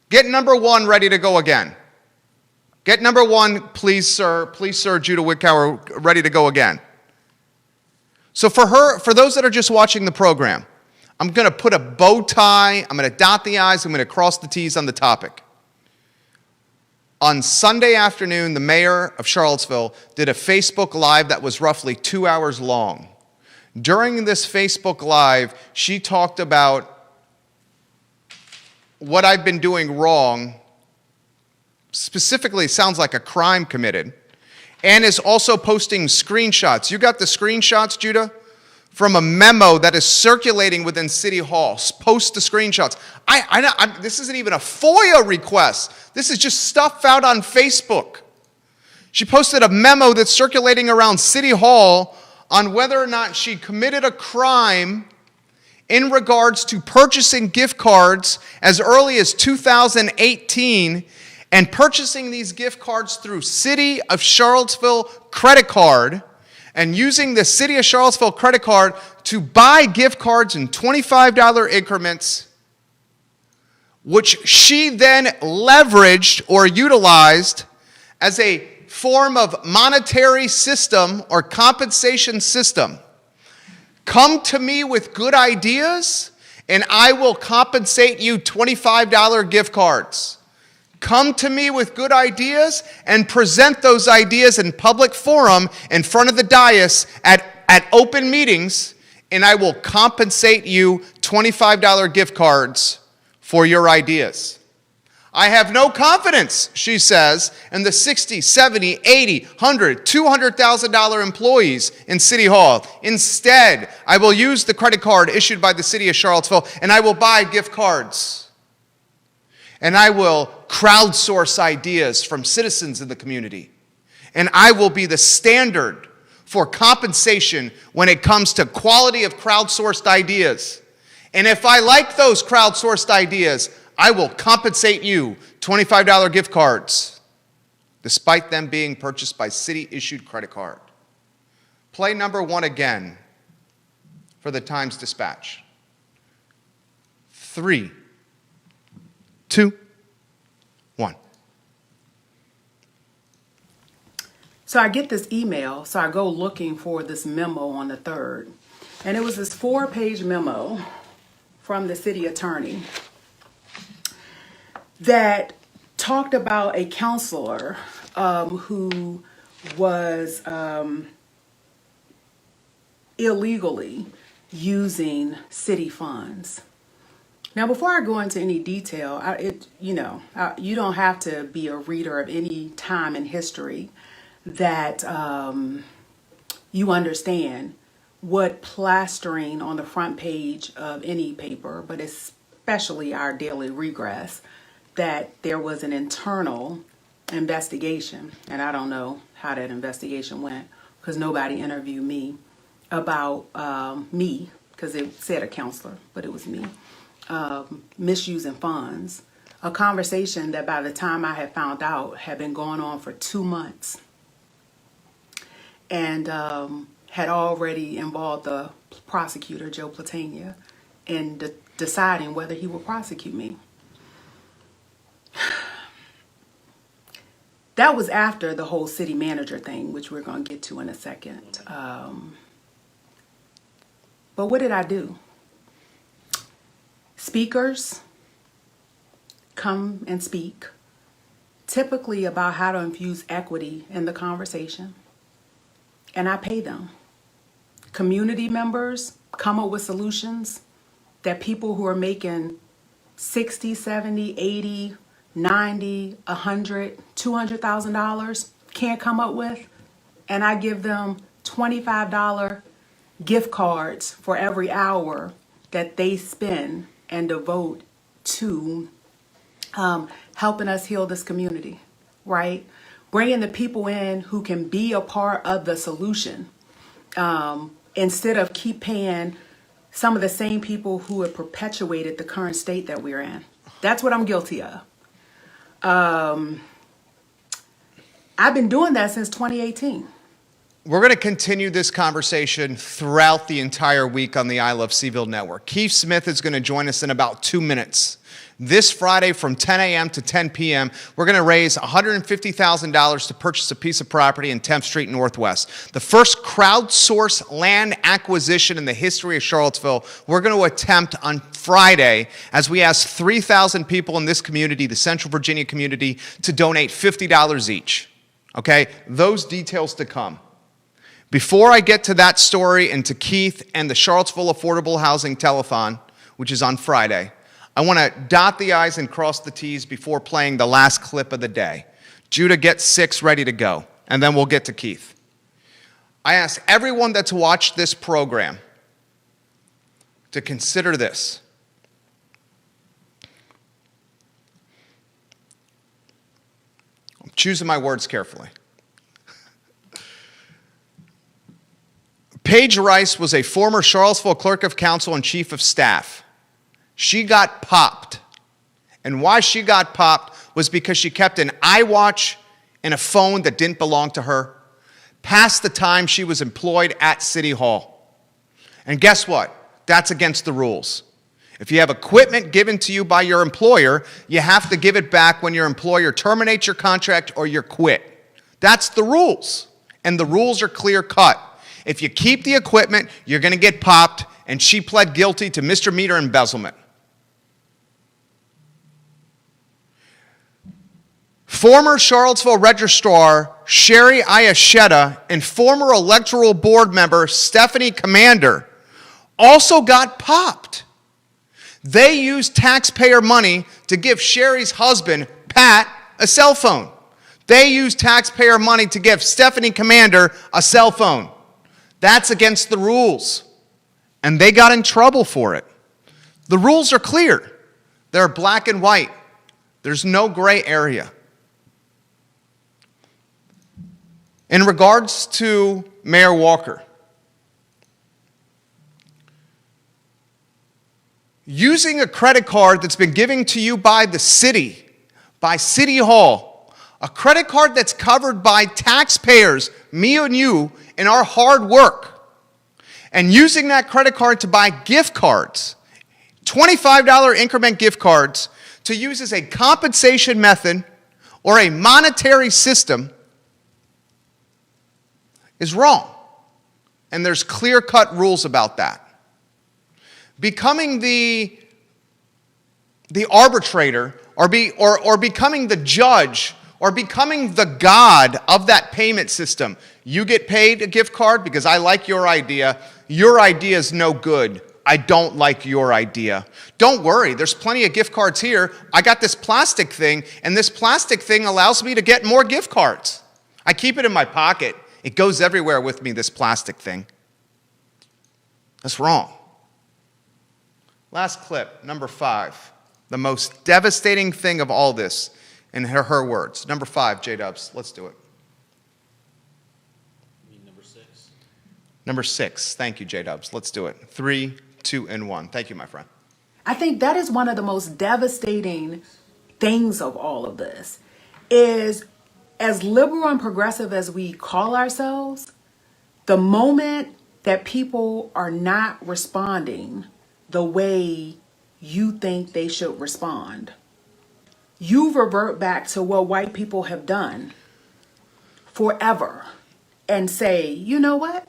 get number 1 ready to go again. Get number 1, please, sir, Judah Wickower, ready to go again. So for those that are just watching the program, I'm going to put a bow tie, I'm going to dot the I's, I'm going to cross the T's on the topic. On Sunday afternoon, the mayor of Charlottesville did a Facebook Live that was roughly 2 hours long. During this Facebook Live, she talked about what I've been doing wrong. Specifically, it sounds like a crime committed. And is also posting screenshots. You got the screenshots, Judah? From a memo that is circulating within City Hall. Post the screenshots. This isn't even a FOIA request. This is just stuff found on Facebook. She posted a memo that's circulating around City Hall on whether or not she committed a crime in regards to purchasing gift cards as early as 2018 and purchasing these gift cards through City of Charlottesville credit card and using the City of Charlottesville credit card to buy gift cards in $25 increments, which she then leveraged or utilized as a form of monetary system or compensation system. Come to me with good ideas, and I will compensate you $25 gift cards. Come to me with good ideas and present those ideas in public forum in front of the dais at open meetings, and I will compensate you $25 gift cards for your ideas. I have no confidence, she says, in the 60, 70, 80, 100, $200,000 employees in City Hall. Instead, I will use the credit card issued by the City of Charlottesville, and I will buy gift cards. And I will crowdsource ideas from citizens in the community. And I will be the standard for compensation when it comes to quality of crowdsourced ideas. And if I like those crowdsourced ideas, I will compensate you $25 gift cards, despite them being purchased by city-issued credit card. Play number 1 again for the Times-Dispatch. 3, 2, 1. So I get this email, so I go looking for this memo on the 3rd. And it was this 4-page memo from the city attorney that talked about a counselor who was illegally using city funds. Now, before I go into any detail, you don't have to be a reader of any time in history that you understand what plastering on the front page of any paper, but especially our Daily Regress, that there was an internal investigation, and I don't know how that investigation went because nobody interviewed me about me, because it said a counselor, but it was me, misusing funds. A conversation that by the time I had found out had been going on for 2 months and had already involved the prosecutor, Joe Platania, in deciding whether he would prosecute me. That was after the whole city manager thing, which we're going to get to in a second. But what did I do? Speakers come and speak typically about how to infuse equity in the conversation, and I pay them. Community members come up with solutions that people who are making 60, 70, 80, 90, 100, $200,000 can't come up with, and I give them $25 gift cards for every hour that they spend and devote to helping us heal this community, right? Bringing the people in who can be a part of the solution, instead of keep paying some of the same people who have perpetuated the current state that we're in. That's what I'm guilty of. I've been doing that since 2018. We're going to continue this conversation throughout the entire week on the I Love CVille Network. Keith Smith is going to join us in about 2 minutes. This Friday from 10 a.m. to 10 p.m., we're going to raise $150,000 to purchase a piece of property in 10th Street Northwest. The first crowdsourced land acquisition in the history of Charlottesville. We're going to attempt on Friday as we ask 3,000 people in this community, the Central Virginia community, to donate $50 each. Okay? Those details to come. Before I get to that story and to Keith and the Charlottesville Affordable Housing Telethon, which is on Friday, I want to dot the I's and cross the T's before playing the last clip of the day. Judah, get 6 ready to go, and then we'll get to Keith. I ask everyone that's watched this program to consider this. I'm choosing my words carefully. Paige Rice was a former Charlottesville Clerk of Council and Chief of Staff. She got popped. And why she got popped was because she kept an iWatch and a phone that didn't belong to her past the time she was employed at City Hall. And guess what? That's against the rules. If you have equipment given to you by your employer, you have to give it back when your employer terminates your contract or you quit. That's the rules. And the rules are clear cut. If you keep the equipment, you're going to get popped, and she pled guilty to misdemeanor embezzlement. Former Charlottesville Registrar Sherry Ayasheta and former electoral board member Stephanie Commander also got popped. They used taxpayer money to give Sherry's husband, Pat, a cell phone. They used taxpayer money to give Stephanie Commander a cell phone. That's against the rules. And they got in trouble for it. The rules are clear. They're black and white. There's no gray area. In regards to Mayor Walker, using a credit card that's been given to you by the city, by City Hall, a credit card that's covered by taxpayers, me and you, in our hard work, and using that credit card to buy gift cards, $25 increment gift cards, to use as a compensation method or a monetary system is wrong. And there's clear-cut rules about that. Becoming the arbitrator or becoming the judge or becoming the god of that payment system. You get paid a gift card because I like your idea. Your idea is no good. I don't like your idea. Don't worry, there's plenty of gift cards here. I got this plastic thing, and this plastic thing allows me to get more gift cards. I keep it in my pocket. It goes everywhere with me, this plastic thing. That's wrong. Last clip, number 5. The most devastating thing of all this, in her words. Number 5, J-Dubs, let's do it. You mean number 6? Number 6, thank you, J-Dubs. Let's do it. 3, 2, and 1. Thank you, my friend. I think that is one of the most devastating things of all of this, is as liberal and progressive as we call ourselves, the moment that people are not responding the way you think they should respond, you revert back to what white people have done forever and say, you know what?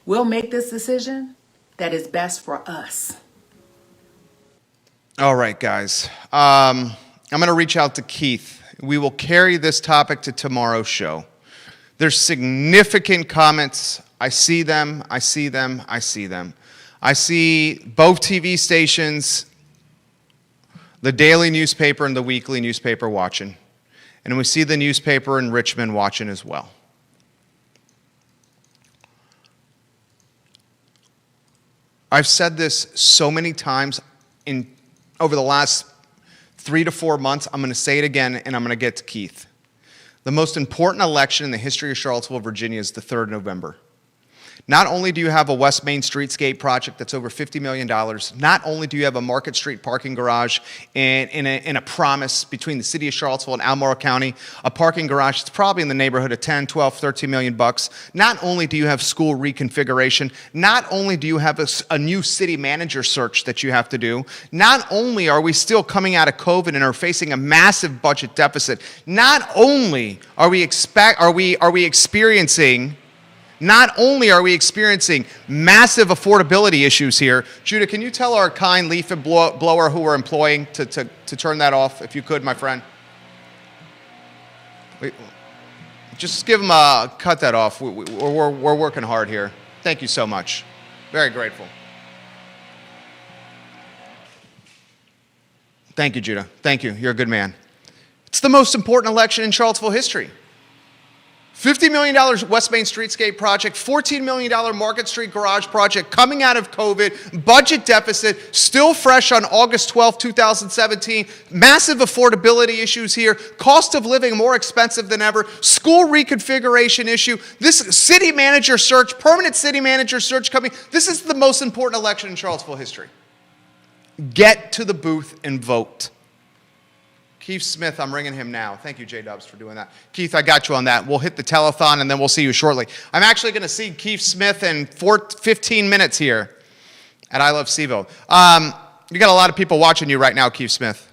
We'll make this decision that is best for us. All right, guys. I'm going to reach out to Keith. We will carry this topic to tomorrow's show. There's significant comments. I see them. I see them. I see them. I see both TV stations, the daily newspaper and the weekly newspaper watching. And we see the newspaper in Richmond watching as well. I've said this so many times over the last 3 to 4 months. I'm going to say it again, and I'm going to get to Keith. The most important election in the history of Charlottesville, Virginia is the 3rd of November. Not only do you have a West Main Streetscape project that's over $50 million, not only do you have a Market Street parking garage in a promise between the city of Charlottesville and Albemarle County, a parking garage that's probably in the neighborhood of 10, 12, 13 million bucks. Not only do you have school reconfiguration, not only do you have a new city manager search that you have to do, not only are we still coming out of COVID and are facing a massive budget deficit, not only are we experiencing massive affordability issues here. Judah, can you tell our kind leaf blower who we're employing to turn that off, if you could, my friend? Just give him cut that off. We're working hard here. Thank you so much. Very grateful. Thank you, Judah. Thank you. You're a good man. It's the most important election in Charlottesville history. $50 million West Main Streetscape project, $14 million Market Street garage project coming out of COVID, budget deficit, still fresh on August 12, 2017, massive affordability issues here, cost of living more expensive than ever, school reconfiguration issue, this city manager search, permanent city manager search coming. This is the most important election in Charlottesville history. Get to the booth and vote. Keith Smith, I'm ringing him now. Thank you, J-Dubs, for doing that. Keith, I got you on that. We'll hit the telethon, and then we'll see you shortly. I'm actually going to see Keith Smith in 15 minutes here at I Love Seville. You got a lot of people watching you right now, Keith Smith.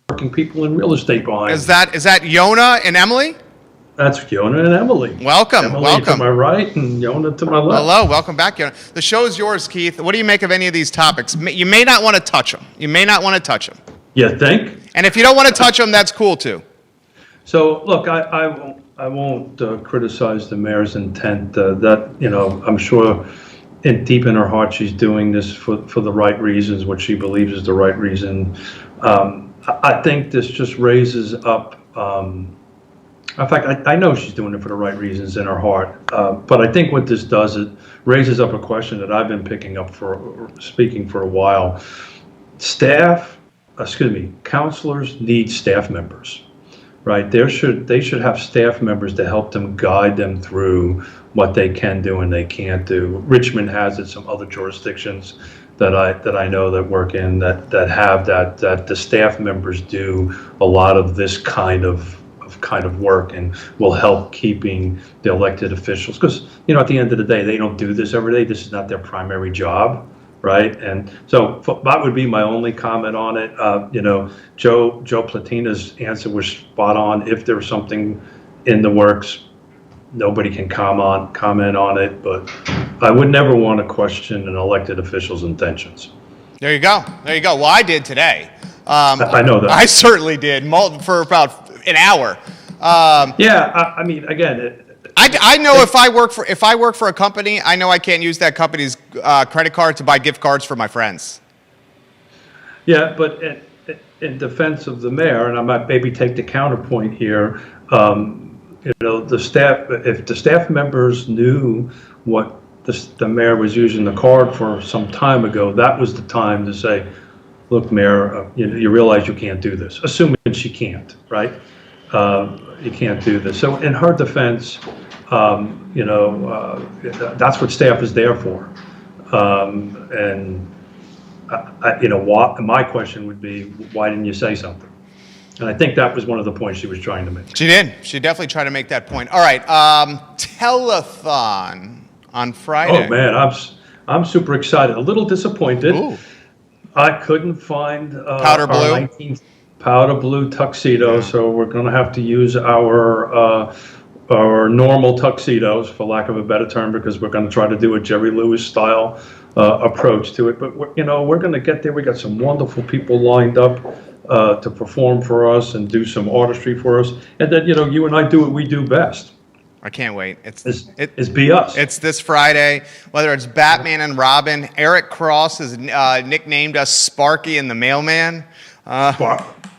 Working people in real estate behind. Is that Yona and Emily? That's Yona and Emily. Welcome, Emily welcome. to my right and Yona to my left. Hello, welcome back, Yona. The show is yours, Keith. What do you make of any of these topics? You may not want to touch them. You think? And if you don't want to touch them, that's cool too. So look, I won't criticize the mayor's intent. That I'm sure deep in her heart she's doing this for the right reasons, what she believes is the right reason. I think this just raises up. In fact, I know she's doing it for the right reasons in her heart, but I think what this does, it raises up a question that I've been speaking for a while. Counselors need staff members, right? They should have staff members to help them, guide them through what they can do and they can't do. Richmond has it, some other jurisdictions that I know that work in that have that the staff members do a lot of this kind of work and will help keeping the elected officials, because at the end of the day they don't do this every day. This is not their primary job, right? And so that would be my only comment on it. Joe Platina's answer was spot on. If there's something in the works, nobody can comment on it, but I would never want to question an elected official's intentions. There you go. Well, I did today. I know that. I certainly did for about an hour. I mean, again, I know if I work for a company, I know I can't use that company's credit card to buy gift cards for my friends. Yeah, but in defense of the mayor, and I might maybe take the counterpoint here, the staff, if the staff members knew what the mayor was using the card for some time ago, that was the time to say, look, Mayor, you realize you can't do this, assuming she can't, right? You can't do this. So in her defense, that's what staff is there for. My question would be, why didn't you say something? And I think that was one of the points she was trying to make. She did. She definitely tried to make that point. All right, telethon on Friday. Oh man, I'm super excited. A little disappointed. Ooh. I couldn't find powder blue. Our 19th powder blue tuxedo, so we're going to have to use our normal tuxedos, for lack of a better term, because we're going to try to do a Jerry Lewis style approach to it. But we're going to get there. We got some wonderful people lined up to perform for us and do some artistry for us. And then you and I do what we do best. I can't wait. Is be us. It's this Friday. Whether it's Batman and Robin, Eric Cross has nicknamed us Sparky and the Mailman.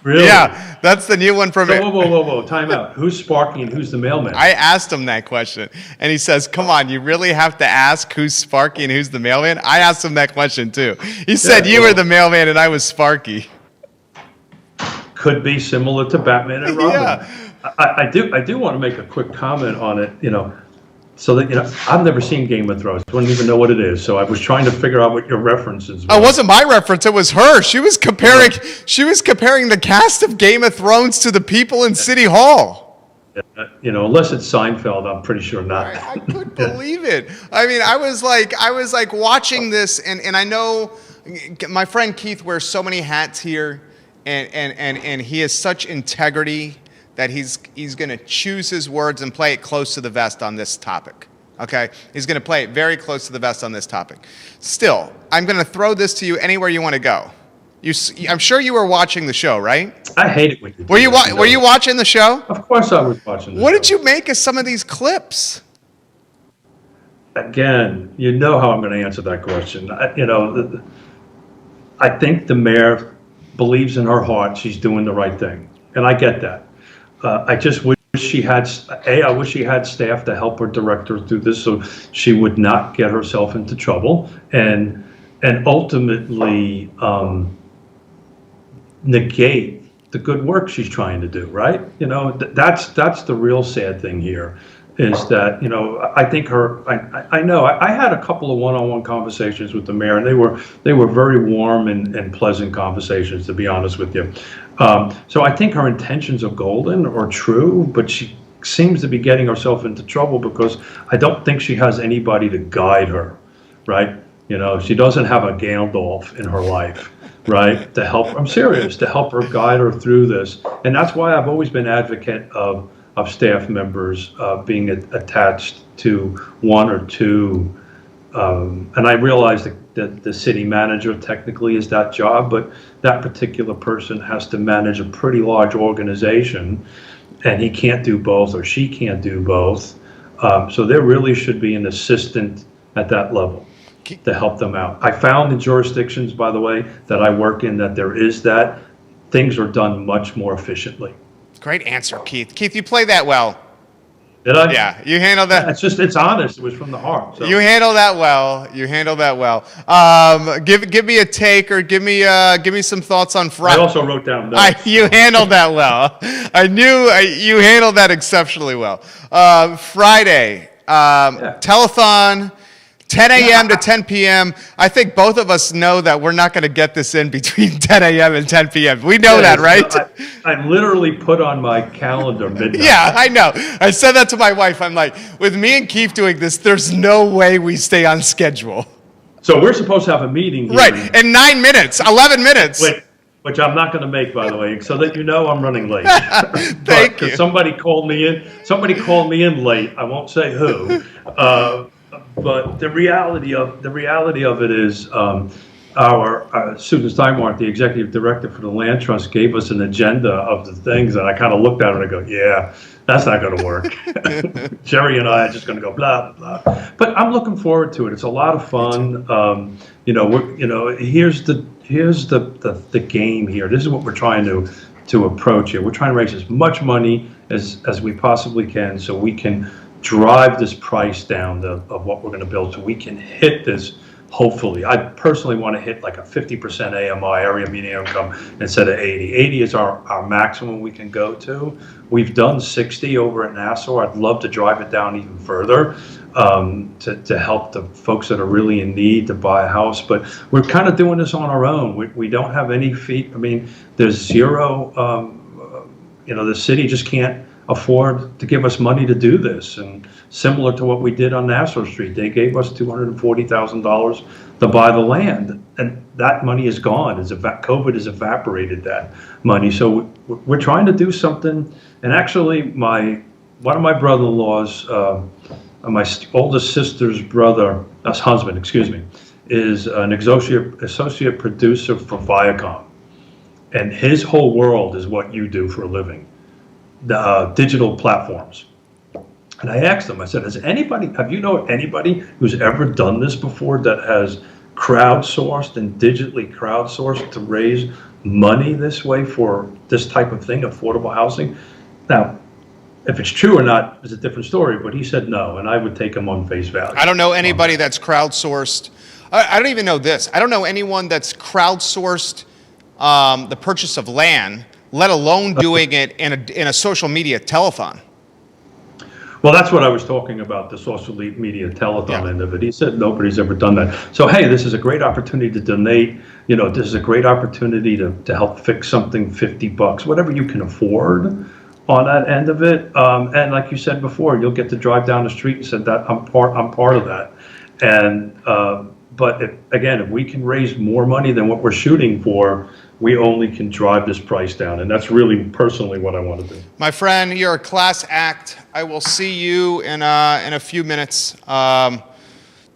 Really? Yeah, that's the new one from it. So, whoa. Time out. Who's Sparky and who's the mailman? I asked him that question, and he says, "Come on, you really have to ask who's Sparky and who's the mailman?" I asked him that question too. He said you were the mailman and I was Sparky. Could be similar to Batman and Robin. Yeah. I do want to make a quick comment on it, so that, I've never seen Game of Thrones. I don't even know what it is. So I was trying to figure out what your references were. It wasn't my reference, it was her. She was comparing the cast of Game of Thrones to the people in City Hall. Unless it's Seinfeld, I'm pretty sure not. I couldn't believe it. I mean, I was like watching this, and I know my friend Keith wears so many hats here, and he has such integrity that he's going to choose his words and play it close to the vest on this topic. Okay? He's going to play it very close to the vest on this topic. Still, I'm going to throw this to you anywhere you want to go. I'm sure you were watching the show, right? I hate it when you do Were you that, were you watching the show? Of course I was watching the What show. did you make of some of these clips? Again, you know how I'm going to answer that question. I think the mayor believes in her heart she's doing the right thing, and I get that. I just wish she had staff to help her direct her through this, so she would not get herself into trouble, and ultimately negate the good work she's trying to do. Right? That's the real sad thing here. Is that I think I know I had a couple of one-on-one conversations with the mayor, and they were very warm and pleasant conversations, to be honest with you. So I think her intentions are golden or true, but she seems to be getting herself into trouble because I don't think she has anybody to guide her, right? She doesn't have a Gandalf in her life, right? To help. I'm serious, to help her guide her through this, and that's why I've always been advocate of staff members being attached to one or two, and I realize that the city manager technically is that job, but that particular person has to manage a pretty large organization, and he can't do both, or she can't do both. So there really should be an assistant at that level to help them out. I found in jurisdictions, by the way, that I work in, that there is that. Things are done much more efficiently. Great answer, Keith. Keith, you play that well. Did I? Yeah, you handled that. It's honest. It was from the heart. So. You handled that well. Give me a take, or give me some thoughts on Friday. I also wrote down notes. You handled that well. I knew you handled that exceptionally well. Friday, telethon, 10 a.m. to 10 p.m. I think both of us know that we're not going to get this in between 10 a.m. and 10 p.m. We know that, right? I literally put on my calendar midnight. Yeah, I know. I said that to my wife. I'm like, with me and Keith doing this, there's no way we stay on schedule. So we're supposed to have a meeting here. Right, in 9 minutes, 11 minutes. Which I'm not going to make, by the way, so that I'm running late. Thank you. Somebody called me in late. I won't say who. But the reality of it is, our Susan Steinmart, the executive director for the Land Trust, gave us an agenda of the things, and I kind of looked at it and I go, yeah, that's not going to work. Jerry and I are just going to go blah blah. But I'm looking forward to it. It's a lot of fun. Here's the game here. This is what we're trying to approach here. We're trying to raise as much money as we possibly can, so we can drive this price down of what we're going to build, so we can hit this. Hopefully, I personally want to hit like a 50% AMI, area median income, instead of 80. 80 is our maximum we can go to. We've done 60 over at Nassau. I'd love to drive it down even further to help the folks that are really in need to buy a house. But we're kind of doing this on our own. We don't have any fee. I mean, there's zero. The city just can't afford to give us money to do this. And similar to what we did on Nassau Street, they gave us $240,000 to buy the land, and that money is gone. COVID has evaporated that money. So we're trying to do something. And actually, one of my brother-in-laws, my oldest sister's husband, is an associate producer for Viacom. And his whole world is what you do for a living, the digital platforms. And I asked him, I said, have you know anybody who's ever done this before that has crowdsourced and digitally crowdsourced to raise money this way for this type of thing, affordable housing? Now, if it's true or not is a different story, but he said no, and I would take him on face value. I don't know anybody that's crowdsourced. I don't even know this. I don't know anyone that's crowdsourced the purchase of land, let alone doing it in a social media telethon. Well, that's what I was talking about, the social media telethon Yeah. end of it. He said nobody's ever done that. So, hey, this is a great opportunity to donate. You know, this is a great opportunity to help fix something, $50, whatever you can afford on that end of it. And like you said before, you'll get to drive down the street and say that I'm part of that. And but if we can raise more money than what we're shooting for, we only can drive this price down. And that's really personally what I want to do. My friend, you're a class act. I will see you in a few minutes. I'm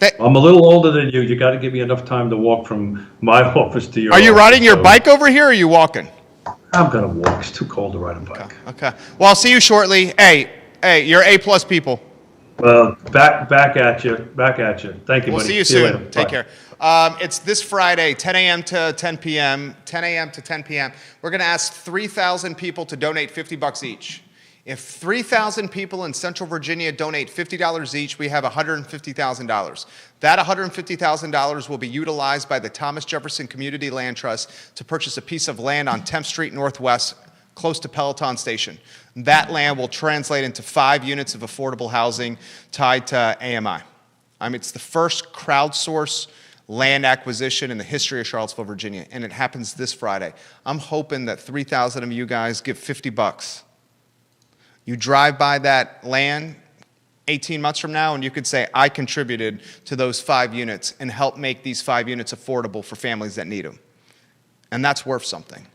a little older than you. You got to give me enough time to walk from my office to your Are you office, riding your so bike over here, or are you walking? I'm going to walk. It's too cold to ride a bike. Okay. Well, I'll see you shortly. Hey, you're A+ people. Well, back at you. Thank you, We'll buddy. see you soon. later. Take Bye. care. It's this Friday, 10 a.m. to 10 p.m. 10 a.m. to 10 p.m. We're going to ask 3,000 people to donate $50 each. If 3,000 people in Central Virginia donate $50 each, we have $150,000. That $150,000 will be utilized by the Thomas Jefferson Community Land Trust to purchase a piece of land on 10th Street Northwest, close to Peloton Station. That land will translate into 5 units of affordable housing tied to AMI. It's the first crowdsource land acquisition in the history of Charlottesville, Virginia, and it happens this Friday. I'm hoping that 3,000 of you guys give $50. You drive by that land 18 months from now, and you could say, I contributed to those 5 units and helped make these 5 units affordable for families that need them. And that's worth something.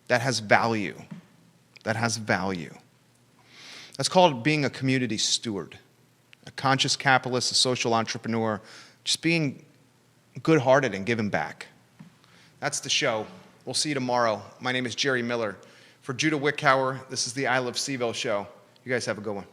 That has value. That has value. That's called being a community steward, a conscious capitalist, a social entrepreneur, just being good-hearted and giving back. That's the show. We'll see you tomorrow. My name is Jerry Miller. For Judah Wickhauer, this is the I Love Seville show. You guys have a good one.